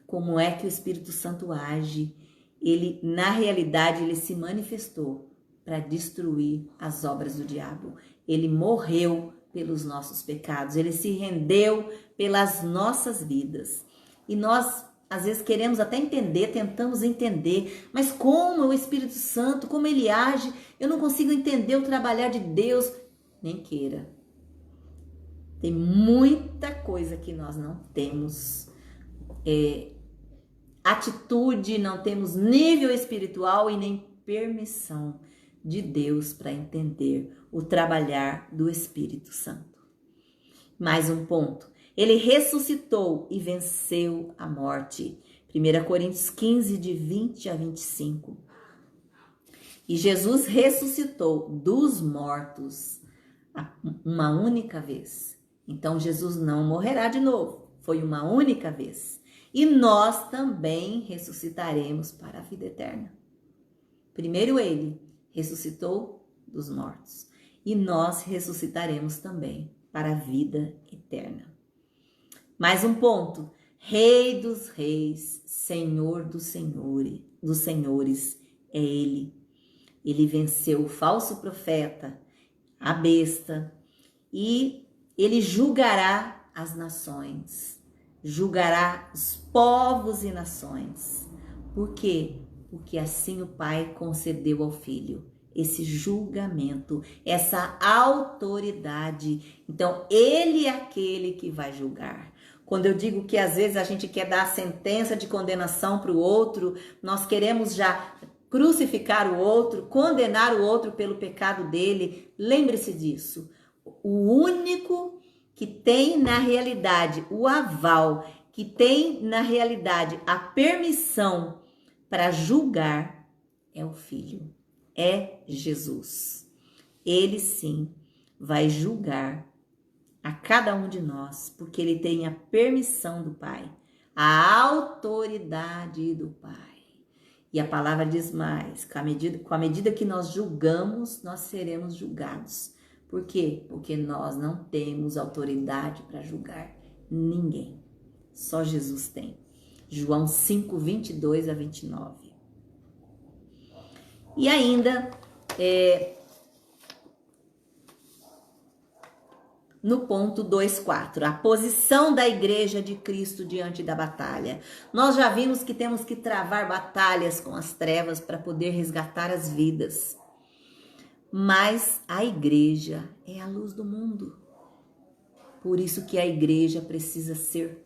Como é que o Espírito Santo age? Ele, na realidade, ele se manifestou para destruir as obras do diabo. Ele morreu pelos nossos pecados, ele se rendeu pelas nossas vidas. E nós, às vezes, queremos até entender, tentamos entender, mas como o Espírito Santo, como ele age, eu não consigo entender o trabalhar de Deus. Nem queira. Tem muita coisa que nós não temos atitude, não temos nível espiritual e nem permissão de Deus para entender o trabalhar do Espírito Santo. Mais um ponto. Ele ressuscitou e venceu a morte. 1 Coríntios 15, de 20 a 25. E Jesus ressuscitou dos mortos uma única vez. Então, Jesus não morrerá de novo. Foi uma única vez. E nós também ressuscitaremos para a vida eterna. Primeiro ele ressuscitou dos mortos. E nós ressuscitaremos também para a vida eterna. Mais um ponto. Rei dos reis, Senhor dos senhores, é ele. Ele venceu o falso profeta, a besta, e ele julgará as nações, julgará os povos e nações. Por quê? Porque assim o Pai concedeu ao Filho esse julgamento, essa autoridade. Então, ele é aquele que vai julgar. Quando eu digo que às vezes a gente quer dar a sentença de condenação para o outro, nós queremos já crucificar o outro, condenar o outro pelo pecado dele. Lembre-se disso. O único que tem na realidade o aval que tem na realidade a permissão para julgar é o Filho, é Jesus. Ele sim vai julgar a cada um de nós, porque ele tem a permissão do Pai, a autoridade do Pai. E a palavra diz mais, com a medida que nós julgamos, nós seremos julgados. Por quê? Porque nós não temos autoridade para julgar ninguém. Só Jesus tem. João 5, 22 a 29. E ainda, no ponto 2.4, a posição da igreja de Cristo diante da batalha. Nós já vimos que temos que travar batalhas com as trevas para poder resgatar as vidas. Mas a igreja é a luz do mundo. Por isso que a igreja precisa ser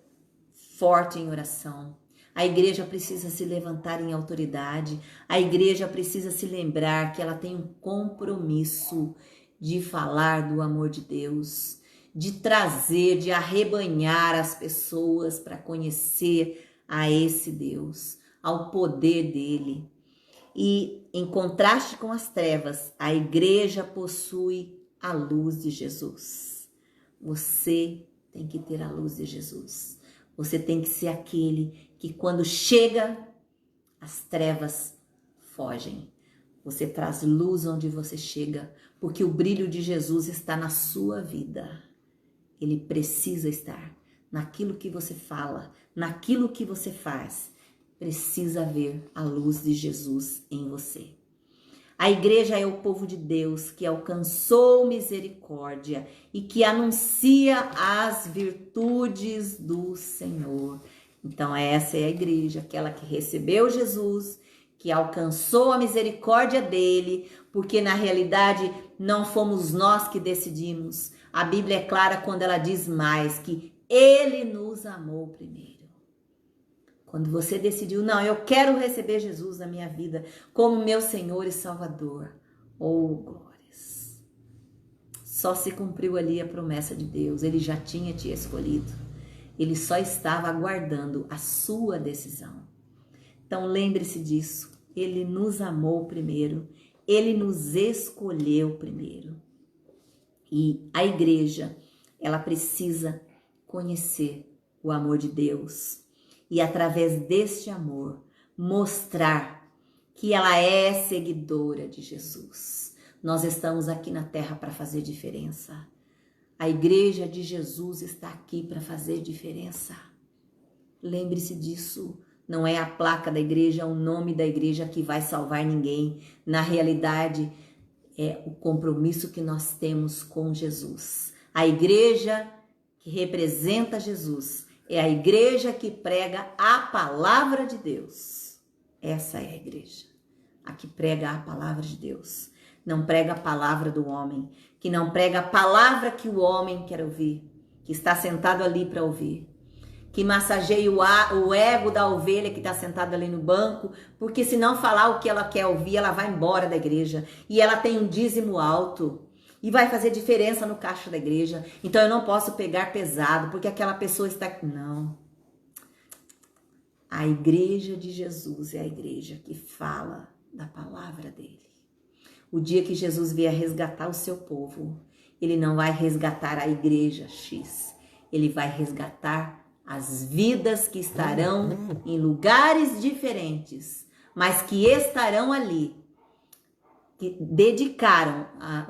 forte em oração. A igreja precisa se levantar em autoridade. A igreja precisa se lembrar que ela tem um compromisso de falar do amor de Deus, de trazer, de arrebanhar as pessoas para conhecer a esse Deus, ao poder dele. E em contraste com as trevas, a igreja possui a luz de Jesus. Você tem que ter a luz de Jesus. Você tem que ser aquele que quando chega, as trevas fogem. Você traz luz onde você chega, porque o brilho de Jesus está na sua vida. Ele precisa estar naquilo que você fala, naquilo que você faz. Precisa ver a luz de Jesus em você. A igreja é o povo de Deus que alcançou misericórdia e que anuncia as virtudes do Senhor. Então essa é a igreja, aquela que recebeu Jesus, que alcançou a misericórdia dele, porque na realidade não fomos nós que decidimos. A Bíblia é clara quando ela diz mais, que ele nos amou primeiro. Quando você decidiu, não, eu quero receber Jesus na minha vida como meu Senhor e Salvador. Oh, glórias! Só se cumpriu ali a promessa de Deus. Ele já tinha te escolhido. Ele só estava aguardando a sua decisão. Então lembre-se disso. Ele nos amou primeiro. Ele nos escolheu primeiro. E a igreja, ela precisa conhecer o amor de Deus. E através deste amor, mostrar que ela é seguidora de Jesus. Nós estamos aqui na terra para fazer diferença. A igreja de Jesus está aqui para fazer diferença. Lembre-se disso. Não é a placa da igreja, é o nome da igreja que vai salvar ninguém. Na realidade, é o compromisso que nós temos com Jesus. A igreja que representa Jesus é a igreja que prega a palavra de Deus. Essa é a igreja, a que prega a palavra de Deus. Não prega a palavra do homem, que não prega a palavra que o homem quer ouvir, que está sentado ali para ouvir, que massageia o ego da ovelha que está sentada ali no banco, porque se não falar o que ela quer ouvir, ela vai embora da igreja e ela tem um dízimo alto. E vai fazer diferença no caixa da igreja. Então eu não posso pegar pesado, porque aquela pessoa está... Não. A igreja de Jesus é a igreja que fala da palavra dele. O dia que Jesus vier resgatar o seu povo, ele não vai resgatar a igreja X. Ele vai resgatar as vidas que estarão em lugares diferentes, mas que estarão ali, que dedicaram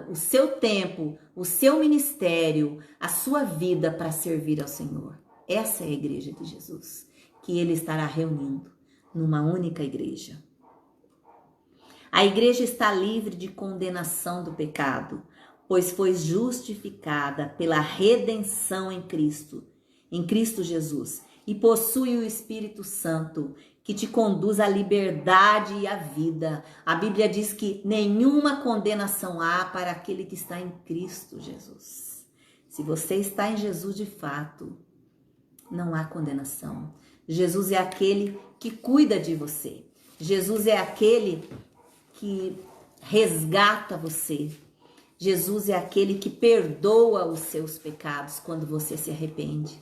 o seu tempo, o seu ministério, a sua vida para servir ao Senhor. Essa é a igreja de Jesus, que ele estará reunindo numa única igreja. A igreja está livre de condenação do pecado, pois foi justificada pela redenção em Cristo Jesus, e possui o Espírito Santo, que te conduz à liberdade e à vida. A Bíblia diz que nenhuma condenação há para aquele que está em Cristo Jesus. Se você está em Jesus de fato, não há condenação. Jesus é aquele que cuida de você. Jesus é aquele que resgata você. Jesus é aquele que perdoa os seus pecados quando você se arrepende.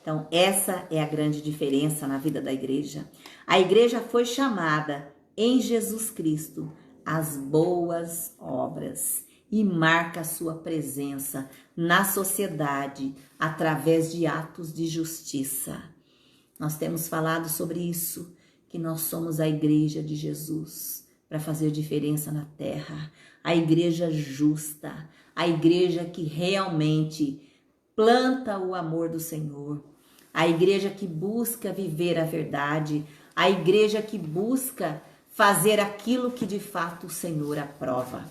Então, essa é a grande diferença na vida da igreja. A igreja foi chamada em Jesus Cristo às boas obras e marca a sua presença na sociedade através de atos de justiça. Nós temos falado sobre isso, que nós somos a igreja de Jesus para fazer diferença na terra. A igreja justa, a igreja que realmente planta o amor do Senhor, a igreja que busca viver a verdade, a igreja que busca fazer aquilo que de fato o Senhor aprova.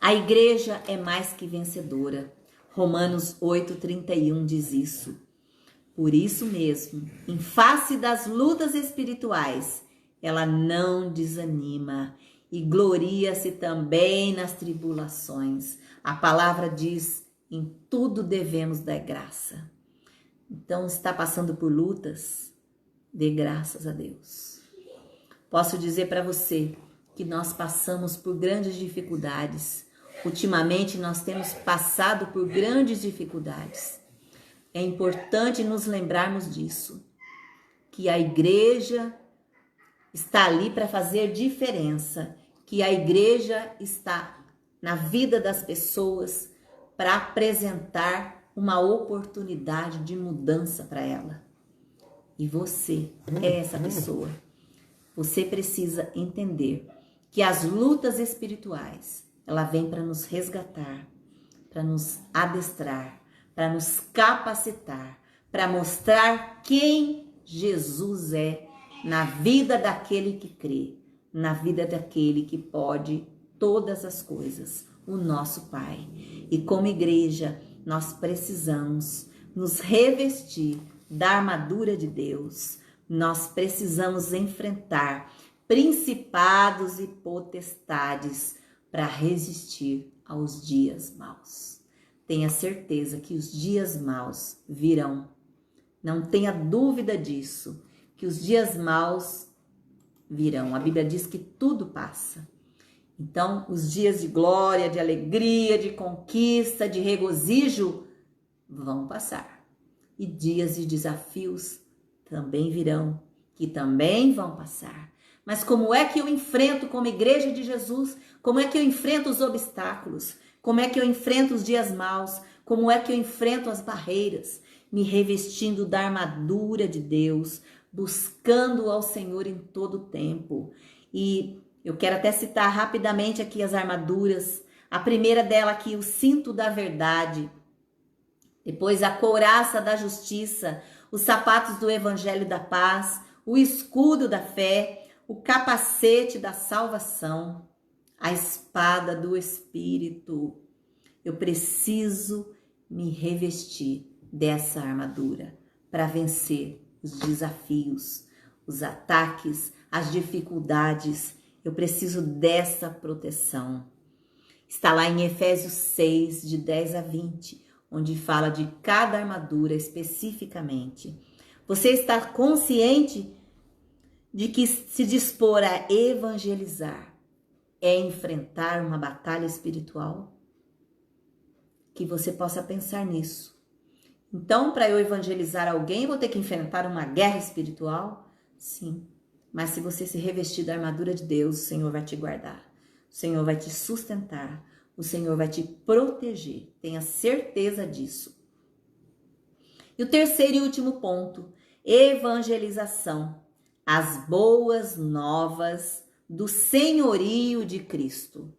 A igreja é mais que vencedora. Romanos 8:31 diz isso. Por isso mesmo, em face das lutas espirituais, ela não desanima e gloria-se também nas tribulações. A palavra diz: em tudo devemos dar graça. Então, está passando por lutas? Dê graças a Deus. Posso dizer para você que nós passamos por grandes dificuldades. Ultimamente, nós temos passado por grandes dificuldades. É importante nos lembrarmos disso, que a igreja está ali para fazer diferença, que a igreja está na vida das pessoas para apresentar uma oportunidade de mudança para ela. E você é essa pessoa. Você precisa entender que as lutas espirituais, ela vem para nos resgatar, para nos adestrar, para nos capacitar, para mostrar quem Jesus é na vida daquele que crê, na vida daquele que pode todas as coisas, o nosso Pai. E como igreja, nós precisamos nos revestir da armadura de Deus. Nós precisamos enfrentar principados e potestades para resistir aos dias maus. Tenha certeza que os dias maus virão. Não tenha dúvida disso, que os dias maus virão. A Bíblia diz que tudo passa. Então, os dias de glória, de alegria, de conquista, de regozijo vão passar. E dias de desafios também virão, que também vão passar. Mas como é que eu enfrento como igreja de Jesus? Como é que eu enfrento os obstáculos? Como é que eu enfrento os dias maus? Como é que eu enfrento as barreiras? Me revestindo da armadura de Deus, buscando ao Senhor em todo o tempo. E eu quero até citar rapidamente aqui as armaduras. A primeira dela aqui, o cinto da verdade. Depois a couraça da justiça, os sapatos do evangelho da paz, o escudo da fé, o capacete da salvação, a espada do Espírito. Eu preciso me revestir dessa armadura para vencer os desafios, os ataques, as dificuldades. Eu preciso dessa proteção. Está lá em Efésios 6, de 10 a 20, onde fala de cada armadura especificamente. Você está consciente de que se dispor a evangelizar é enfrentar uma batalha espiritual? Que você possa pensar nisso. Então, para eu evangelizar alguém, eu vou ter que enfrentar uma guerra espiritual? Sim. Mas se você se revestir da armadura de Deus, o Senhor vai te guardar. O Senhor vai te sustentar. O Senhor vai te proteger. Tenha certeza disso. E o terceiro e último ponto, evangelização. As boas novas do senhorio de Cristo.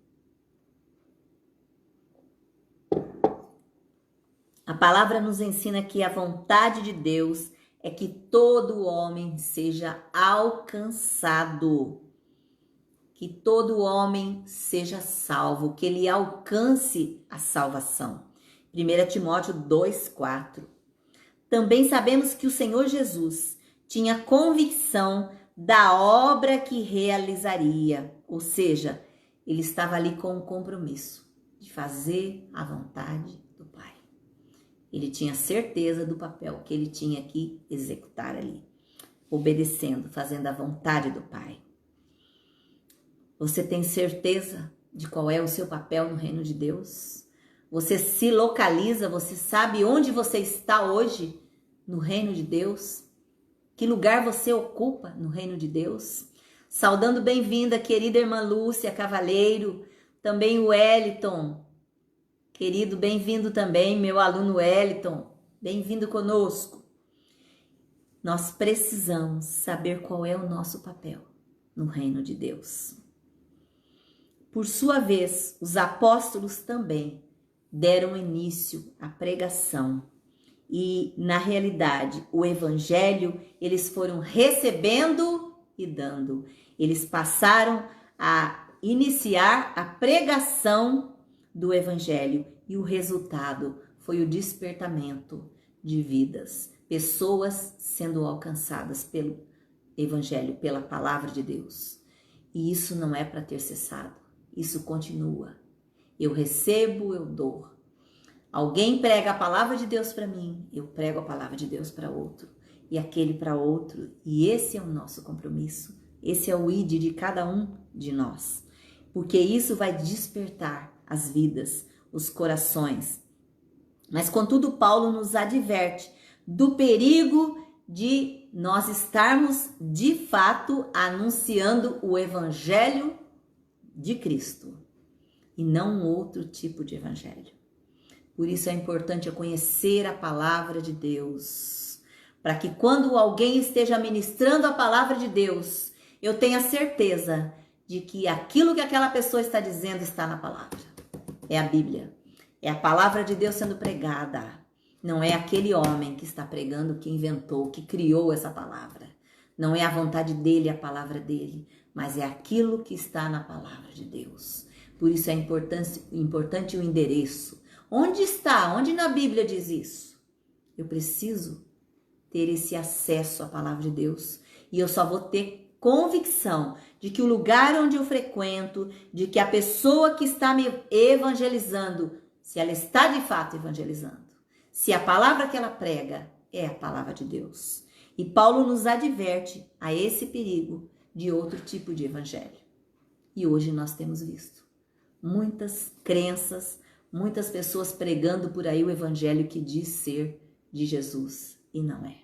A palavra nos ensina que a vontade de Deus é que todo homem seja alcançado, que todo homem seja salvo, que ele alcance a salvação. 1 Timóteo 2,4. Também sabemos que o Senhor Jesus tinha convicção da obra que realizaria, ou seja, ele estava ali com um compromisso de fazer a vontade do Pai. Ele tinha certeza do papel que ele tinha que executar ali, obedecendo, fazendo a vontade do Pai. Você tem certeza de qual é o seu papel no reino de Deus? Você se localiza, você sabe onde você está hoje no reino de Deus? Que lugar você ocupa no reino de Deus? Saudando bem-vinda, querida irmã Lúcia Cavaleiro, também o Wellington, querido, bem-vindo também, meu aluno Wellington, bem-vindo conosco. Nós precisamos saber qual é o nosso papel no reino de Deus. Por sua vez, os apóstolos também deram início à pregação e, na realidade, o evangelho eles foram recebendo e dando. Eles passaram a iniciar a pregação do evangelho e o resultado foi o despertamento de vidas, pessoas sendo alcançadas pelo evangelho, pela palavra de Deus. E isso não é para ter cessado, isso continua. Eu recebo, eu dou. Alguém prega a palavra de Deus para mim, eu prego a palavra de Deus para outro, e aquele para outro, e esse é o nosso compromisso, esse é o ID de cada um de nós, porque isso vai despertar as vidas, os corações. Mas contudo, Paulo nos adverte do perigo de nós estarmos de fato anunciando o evangelho de Cristo e não um outro tipo de evangelho. Por isso é importante eu conhecer a palavra de Deus, para que quando alguém esteja ministrando a palavra de Deus, eu tenha certeza de que aquilo que aquela pessoa está dizendo está na palavra. É a Bíblia, é a palavra de Deus sendo pregada. Não é aquele homem que está pregando, que inventou, que criou essa palavra. Não é a vontade dele, a palavra dele, mas é aquilo que está na palavra de Deus. Por isso é importante o endereço. Onde está? Onde na Bíblia diz isso? Eu preciso ter esse acesso à palavra de Deus. E eu só vou ter convicção de que o lugar onde eu frequento, de que a pessoa que está me evangelizando, se ela está de fato evangelizando, se a palavra que ela prega é a palavra de Deus. E Paulo nos adverte a esse perigo de outro tipo de evangelho. E hoje nós temos visto muitas crenças, muitas pessoas pregando por aí o evangelho que diz ser de Jesus e não é.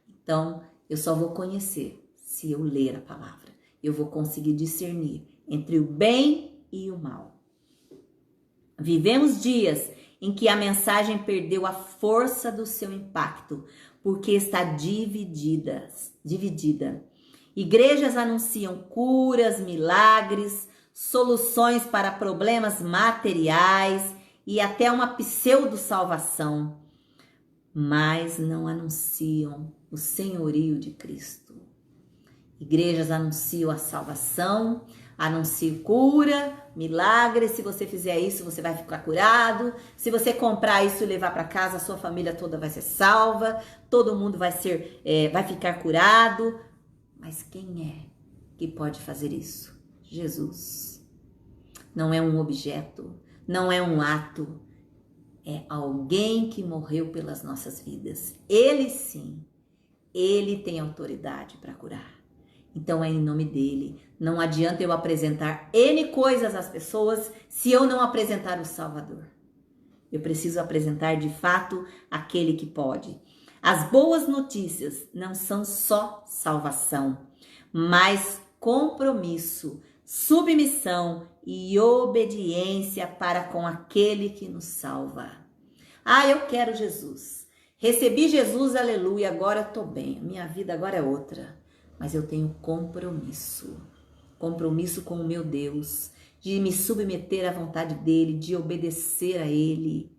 Então, eu só vou conhecer se eu ler a palavra. Eu vou conseguir discernir entre o bem e o mal. Vivemos dias em que a mensagem perdeu a força do seu impacto, porque está dividida. Igrejas anunciam curas, milagres, soluções para problemas materiais e até uma pseudo-salvação, mas não anunciam o senhorio de Cristo. Igrejas anunciam a salvação, anunciam cura, milagre. Se você fizer isso, você vai ficar curado. Se você comprar isso e levar para casa, a sua família toda vai ser salva. Todo mundo vai ficar curado. Mas quem é que pode fazer isso? Jesus. Não é um objeto, não é um ato. É alguém que morreu pelas nossas vidas. Ele sim, ele tem autoridade para curar. Então é em nome dele. Não adianta eu apresentar N coisas às pessoas se eu não apresentar o Salvador. Eu preciso apresentar de fato aquele que pode. As boas notícias não são só salvação, mas compromisso, submissão e obediência para com aquele que nos salva. Ah, eu quero Jesus. Recebi Jesus, aleluia, agora estou bem. Minha vida agora é outra. Mas eu tenho compromisso com o meu Deus, de me submeter à vontade dele, de obedecer a ele.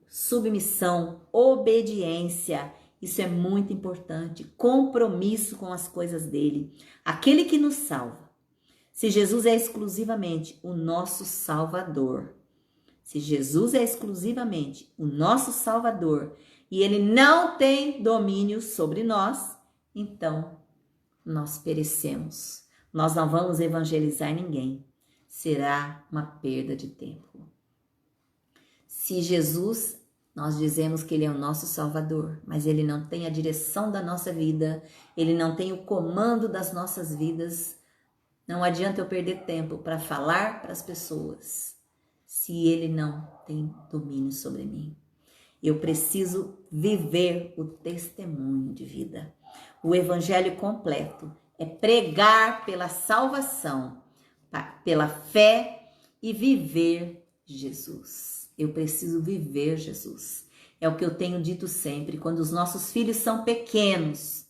Submissão, obediência, isso é muito importante. Compromisso com as coisas dele, aquele que nos salva. Se Jesus é exclusivamente o nosso Salvador, se Jesus é exclusivamente o nosso Salvador e ele não tem domínio sobre nós, então nós perecemos. Nós não vamos evangelizar ninguém. Será uma perda de tempo. Se Jesus, nós dizemos que ele é o nosso Salvador, mas ele não tem a direção da nossa vida, ele não tem o comando das nossas vidas, não adianta eu perder tempo para falar para as pessoas se ele não tem domínio sobre mim. Eu preciso viver o testemunho de vida. O evangelho completo é pregar pela salvação, pela fé e viver Jesus. Eu preciso viver Jesus. É o que eu tenho dito sempre, quando os nossos filhos são pequenos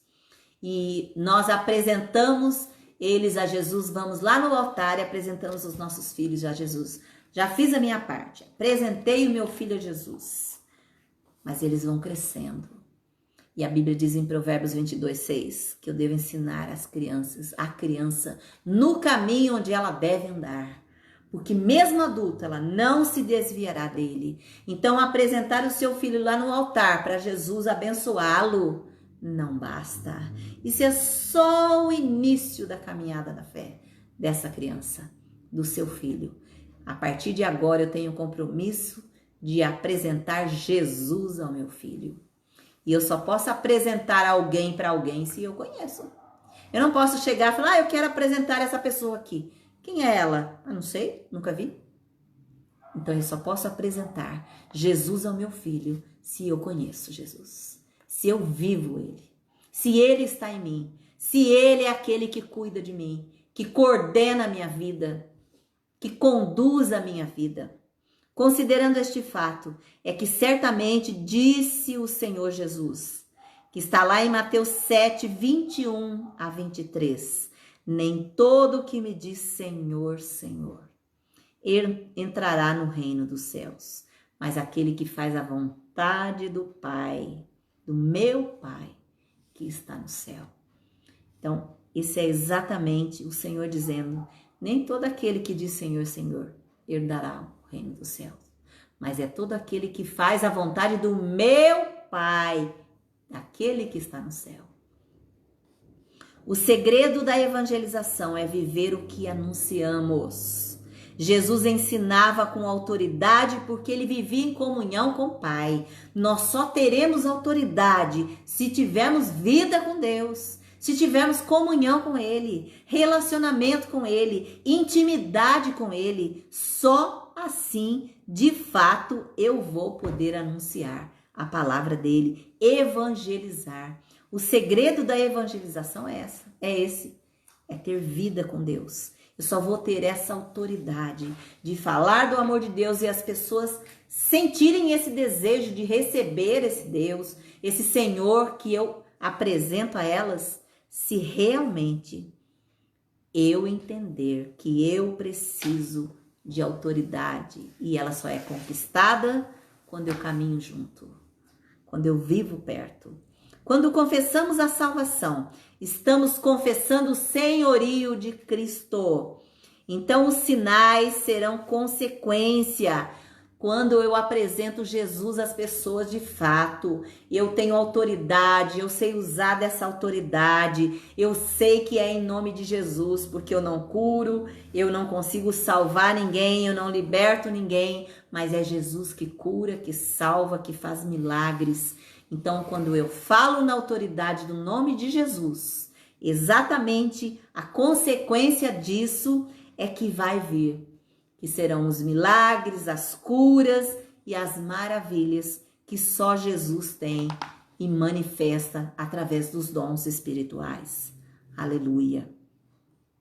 e nós apresentamos eles a Jesus, vamos lá no altar e apresentamos os nossos filhos a Jesus. Já fiz a minha parte, apresentei o meu filho a Jesus. Mas eles vão crescendo. E a Bíblia diz em Provérbios 22:6 que eu devo ensinar a criança, no caminho onde ela deve andar. Porque mesmo adulta, ela não se desviará dele. Então, apresentar o seu filho lá no altar para Jesus abençoá-lo não basta. Isso é só o início da caminhada da fé dessa criança, do seu filho. A partir de agora, eu tenho o compromisso de apresentar Jesus ao meu filho. E eu só posso apresentar alguém para alguém se eu conheço. Eu não posso chegar e falar, eu quero apresentar essa pessoa aqui. Quem é ela? Não sei, nunca vi. Então eu só posso apresentar Jesus ao meu filho se eu conheço Jesus. Se eu vivo ele. Se ele está em mim. Se ele é aquele que cuida de mim. Que coordena a minha vida. Que conduz a minha vida. Considerando este fato, é que certamente disse o Senhor Jesus, que está lá em Mateus 7, 21 a 23, nem todo que me diz Senhor, Senhor, entrará no reino dos céus, mas aquele que faz a vontade do Pai, do meu Pai, que está no céu. Então, esse é exatamente o Senhor dizendo, nem todo aquele que diz Senhor, Senhor, herdará o reino dos céus, mas é todo aquele que faz a vontade do meu Pai, daquele que está no céu. O segredo da evangelização é viver o que anunciamos. Jesus ensinava com autoridade porque ele vivia em comunhão com o Pai. Nós só teremos autoridade se tivermos vida com Deus, se tivermos comunhão com Ele, relacionamento com Ele, intimidade com Ele. Só assim, de fato, eu vou poder anunciar a palavra dele, evangelizar. O segredo da evangelização é esse, é ter vida com Deus. Eu só vou ter essa autoridade de falar do amor de Deus e as pessoas sentirem esse desejo de receber esse Deus, esse Senhor que eu apresento a elas, se realmente eu entender que eu preciso de autoridade e ela só é conquistada quando eu caminho junto, quando eu vivo perto. Quando confessamos a salvação, estamos confessando o senhorio de Cristo. Então os sinais serão consequência. Quando eu apresento Jesus às pessoas de fato, eu tenho autoridade, eu sei usar dessa autoridade, eu sei que é em nome de Jesus, porque eu não curo, eu não consigo salvar ninguém, eu não liberto ninguém, mas é Jesus que cura, que salva, que faz milagres. Então, quando eu falo na autoridade do nome de Jesus, exatamente a consequência disso é que vai vir. Que serão os milagres, as curas e as maravilhas que só Jesus tem e manifesta através dos dons espirituais. Aleluia!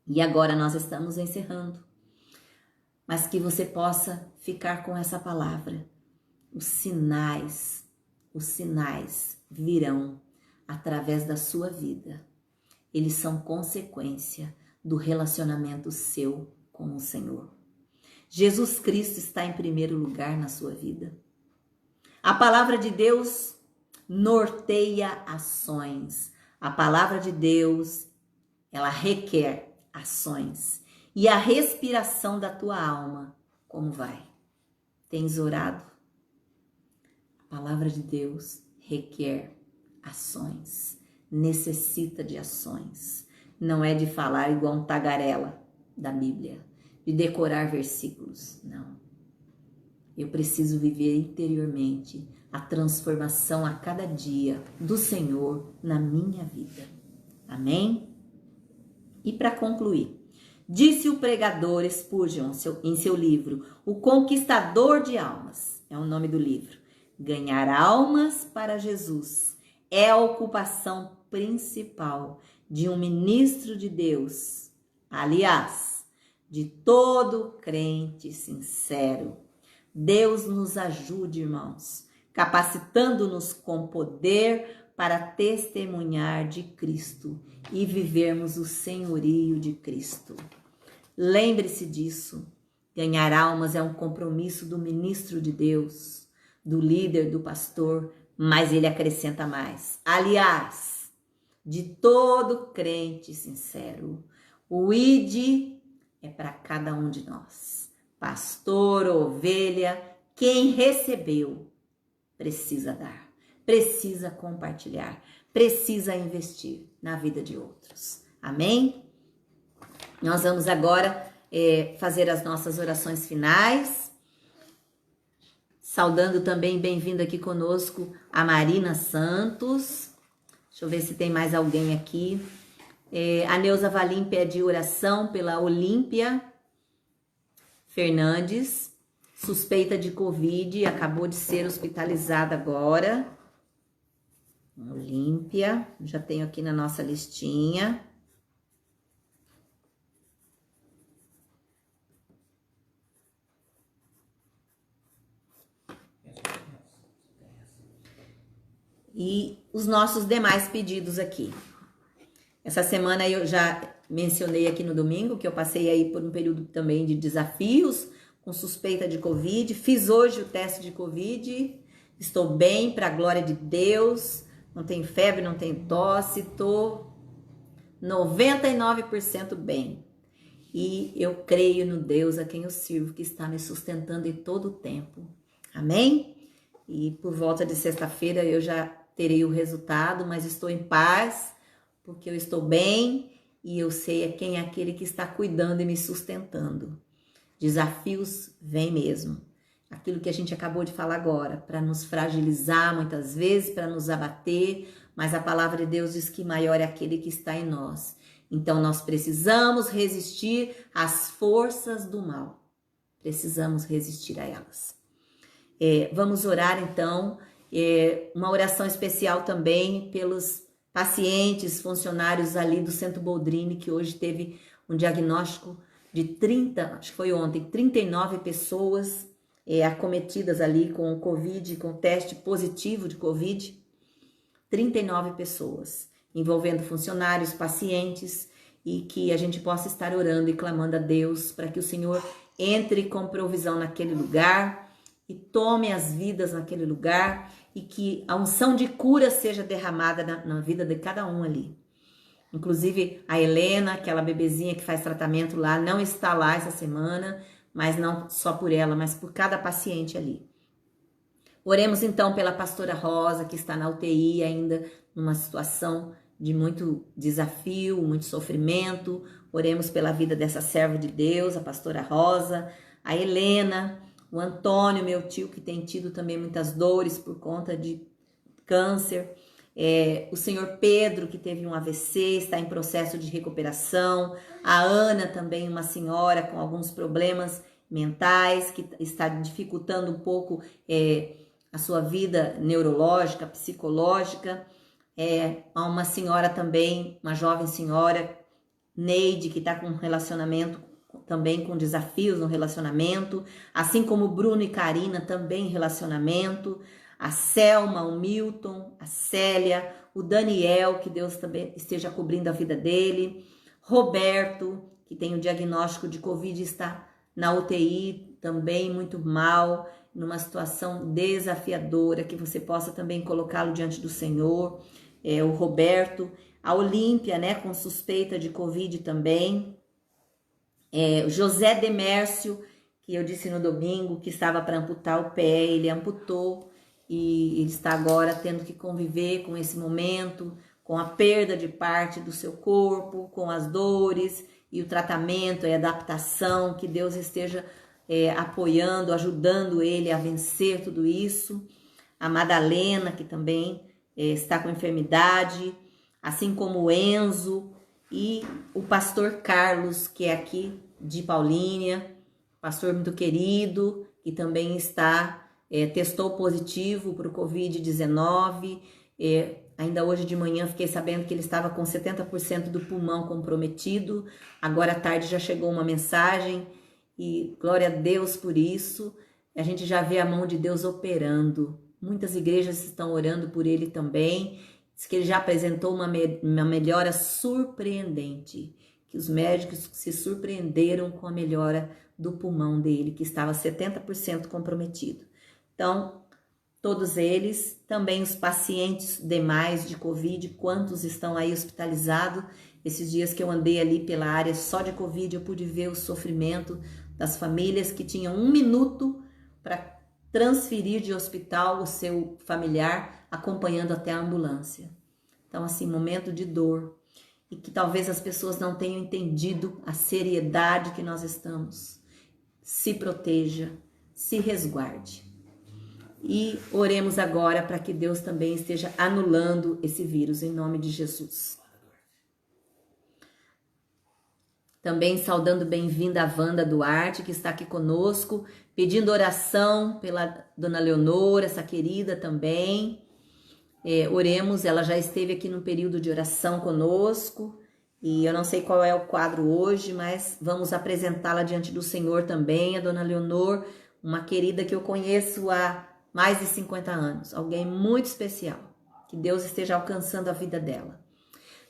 E agora nós estamos encerrando, mas que você possa ficar com essa palavra. Os sinais virão através da sua vida. Eles são consequência do relacionamento seu com o Senhor. Jesus Cristo está em primeiro lugar na sua vida. A palavra de Deus norteia ações. A palavra de Deus, ela requer ações. E a respiração da tua alma, como vai? Tens orado? A palavra de Deus requer ações. Necessita de ações. Não é de falar igual um tagarela da Bíblia, de decorar versículos, não. Eu preciso viver interiormente a transformação a cada dia do Senhor na minha vida. Amém? E para concluir, Disse o pregador Spurgeon em seu livro, O Conquistador de Almas, é o nome do livro. Ganhar almas para Jesus é a ocupação principal de um ministro de Deus, aliás, de todo crente sincero. Deus nos ajude, irmãos, capacitando-nos com poder para testemunhar de Cristo e vivermos o senhorio de Cristo. Lembre-se disso. Ganhar almas é um compromisso do ministro de Deus, do líder, do pastor, mas ele acrescenta mais. Aliás, de todo crente sincero. O id é para cada um de nós. Pastor, ovelha, quem recebeu precisa dar, precisa compartilhar, precisa investir na vida de outros. Amém? Nós vamos agora fazer as nossas orações finais. Saudando também, bem-vindo aqui conosco, a Marina Santos. Deixa eu ver se tem mais alguém aqui. A Neuza Valim pede oração pela Olímpia Fernandes, suspeita de Covid, acabou de ser hospitalizada agora. Olímpia, já tenho aqui na nossa listinha. E os nossos demais pedidos aqui. Essa semana eu já mencionei aqui no domingo que eu passei aí por um período também de desafios com suspeita de Covid. Fiz hoje o teste de Covid, estou bem, para a glória de Deus, não tenho febre, não tenho tosse, estou 99% bem. E eu creio no Deus a quem eu sirvo, que está me sustentando em todo o tempo. Amém? E por volta de sexta-feira eu já terei o resultado, mas estou em paz, porque eu estou bem e eu sei quem é aquele que está cuidando e me sustentando. Desafios vêm mesmo. Aquilo que a gente acabou de falar agora, para nos fragilizar muitas vezes, para nos abater, mas a palavra de Deus diz que maior é aquele que está em nós. Então nós precisamos resistir às forças do mal. Precisamos resistir a elas. Vamos orar então, uma oração especial também pelos pacientes, funcionários ali do Centro Boldrini, que hoje teve um diagnóstico de 39 pessoas acometidas ali com o Covid, com teste positivo de Covid. 39 pessoas, envolvendo funcionários, pacientes, e que a gente possa estar orando e clamando a Deus para que o Senhor entre com provisão naquele lugar e tome as vidas naquele lugar e que a unção de cura seja derramada na vida de cada um ali. Inclusive a Helena, aquela bebezinha que faz tratamento lá, não está lá essa semana, mas não só por ela, mas por cada paciente ali. Oremos então pela pastora Rosa, que está na UTI ainda, numa situação de muito desafio, muito sofrimento. Oremos pela vida dessa serva de Deus, a pastora Rosa, a Helena, o Antônio, meu tio, que tem tido também muitas dores por conta de câncer. O senhor Pedro, que teve um AVC, está em processo de recuperação. A Ana também, uma senhora com alguns problemas mentais, que está dificultando um pouco a sua vida neurológica, psicológica. Há uma senhora também, uma jovem senhora, Neide, que está com um relacionamento também com desafios no relacionamento, assim como Bruno e Karina também em relacionamento, a Selma, o Milton, a Célia, o Daniel, que Deus também esteja cobrindo a vida dele, Roberto, que tem o diagnóstico de Covid, está na UTI também muito mal, numa situação desafiadora, que você possa também colocá-lo diante do Senhor, o Roberto, a Olímpia, né, com suspeita de Covid também, o José Demércio, que eu disse no domingo que estava para amputar o pé, ele amputou e ele está agora tendo que conviver com esse momento, com a perda de parte do seu corpo, com as dores e o tratamento e adaptação, que Deus esteja apoiando, ajudando ele a vencer tudo isso. A Madalena, que também está com enfermidade, assim como o Enzo e o pastor Carlos, que é aqui de Paulínia, pastor muito querido, que também testou positivo para o Covid-19. Ainda hoje de manhã fiquei sabendo que ele estava com 70% do pulmão comprometido. Agora à tarde já chegou uma mensagem e glória a Deus por isso. A gente já vê a mão de Deus operando. Muitas igrejas estão orando por ele também. Diz que ele já apresentou uma melhora surpreendente, que os médicos se surpreenderam com a melhora do pulmão dele, que estava 70% comprometido. Então, todos eles, também os pacientes demais de Covid, quantos estão aí hospitalizados. Esses dias que eu andei ali pela área só de Covid, eu pude ver o sofrimento das famílias que tinham 1 minuto para transferir de hospital o seu familiar, acompanhando até a ambulância. Então, assim, momento de dor. E que talvez as pessoas não tenham entendido a seriedade que nós estamos. Se proteja, se resguarde. E oremos agora para que Deus também esteja anulando esse vírus, em nome de Jesus. Também saudando bem-vinda a Wanda Duarte, que está aqui conosco, pedindo oração pela dona Leonor, essa querida também. Oremos, ela já esteve aqui no período de oração conosco, e eu não sei qual é o quadro hoje, mas vamos apresentá-la diante do Senhor também, a dona Leonor, uma querida que eu conheço há mais de 50 anos, alguém muito especial, que Deus esteja alcançando a vida dela.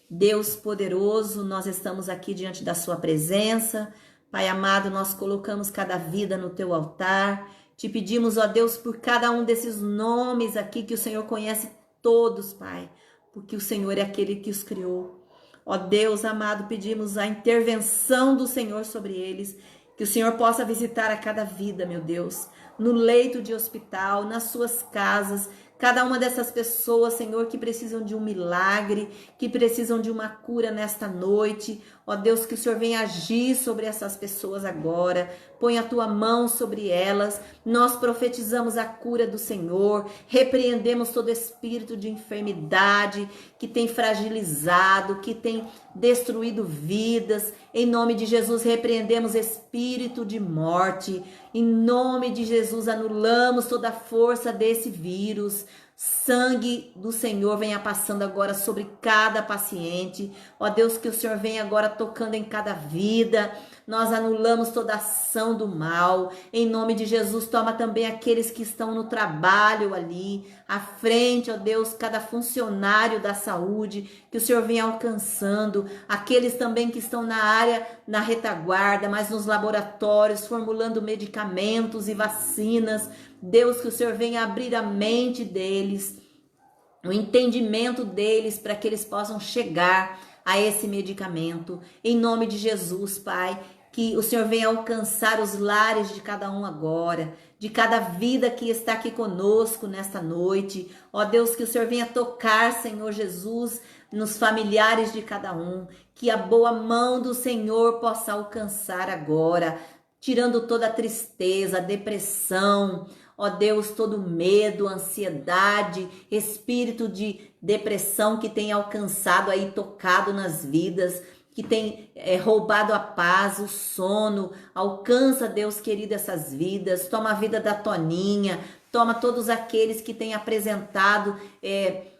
Deus poderoso, nós estamos aqui diante da sua presença. Pai amado, nós colocamos cada vida no teu altar. Te pedimos, ó Deus, por cada um desses nomes aqui que o Senhor conhece todos, Pai, porque o Senhor é aquele que os criou. Ó Deus amado, pedimos a intervenção do Senhor sobre eles, que o Senhor possa visitar a cada vida, meu Deus, no leito de hospital, nas suas casas, cada uma dessas pessoas, Senhor, que precisam de um milagre, que precisam de uma cura nesta noite. Ó Deus, que o Senhor venha agir sobre essas pessoas agora. Põe a tua mão sobre elas. Nós profetizamos a cura do Senhor. Repreendemos todo espírito de enfermidade que tem fragilizado, que tem destruído vidas. Em nome de Jesus, repreendemos espírito de morte. Em nome de Jesus, anulamos toda a força desse vírus. Sangue do Senhor venha passando agora sobre cada paciente. Ó Deus, que o Senhor venha agora tocando em cada vida. Nós anulamos toda ação do mal. Em nome de Jesus, toma também aqueles que estão no trabalho ali, à frente, ó Deus, cada funcionário da saúde, que o Senhor venha alcançando. Aqueles também que estão na área, na retaguarda, mas nos laboratórios, formulando medicamentos e vacinas. Deus, que o Senhor venha abrir a mente deles, o entendimento deles, para que eles possam chegar a esse medicamento. Em nome de Jesus, Pai, que o Senhor venha alcançar os lares de cada um agora, de cada vida que está aqui conosco nesta noite. Ó Deus, que o Senhor venha tocar, Senhor Jesus, nos familiares de cada um, que a boa mão do Senhor possa alcançar agora, tirando toda a tristeza, a depressão, ó Deus, todo medo, ansiedade, espírito de depressão que tem alcançado aí, tocado nas vidas, que tem roubado a paz, o sono. Alcança, Deus querido, essas vidas. Toma a vida da Toninha, toma todos aqueles que têm apresentado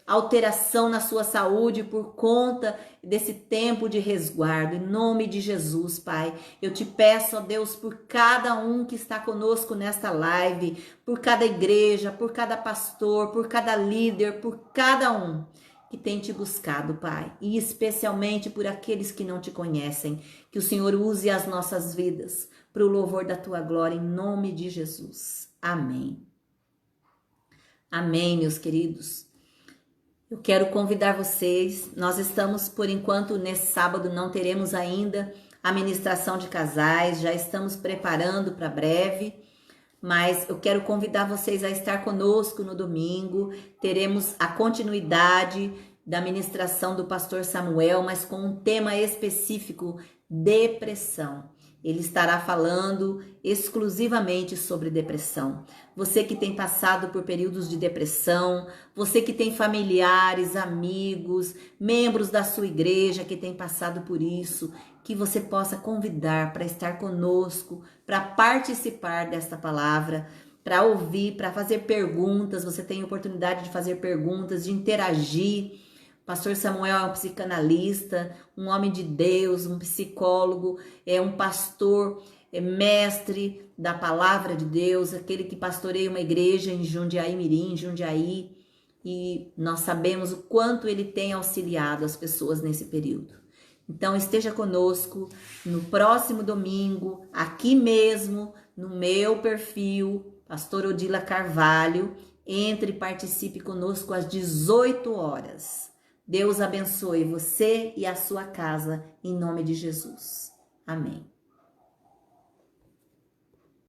alteração na sua saúde por conta desse tempo de resguardo. Em nome de Jesus, Pai, eu te peço, ó Deus, por cada um que está conosco nesta live, por cada igreja, por cada pastor, por cada líder, por cada um que tem te buscado, Pai, e especialmente por aqueles que não te conhecem. Que o Senhor use as nossas vidas para o louvor da tua glória, em nome de Jesus. Amém. Amém, meus queridos. Eu quero convidar vocês, nós estamos, por enquanto, nesse sábado não teremos ainda a ministração de casais, já estamos preparando para breve, mas eu quero convidar vocês a estar conosco no domingo. Teremos a continuidade da ministração do pastor Samuel, mas com um tema específico, depressão. Ele estará falando exclusivamente sobre depressão. Você que tem passado por períodos de depressão, você que tem familiares, amigos, membros da sua igreja que tem passado por isso, que você possa convidar para estar conosco, para participar desta palavra, para ouvir, para fazer perguntas. Você tem oportunidade de fazer perguntas, de interagir. Pastor Samuel é um psicanalista, um homem de Deus, um psicólogo, é um pastor, é mestre da palavra de Deus, aquele que pastoreia uma igreja em Jundiaí Mirim, Jundiaí, e nós sabemos o quanto ele tem auxiliado as pessoas nesse período. Então esteja conosco no próximo domingo, aqui mesmo, no meu perfil, Pastor Odila Carvalho. Entre e participe conosco às 18 horas. Deus abençoe você e a sua casa, em nome de Jesus. Amém.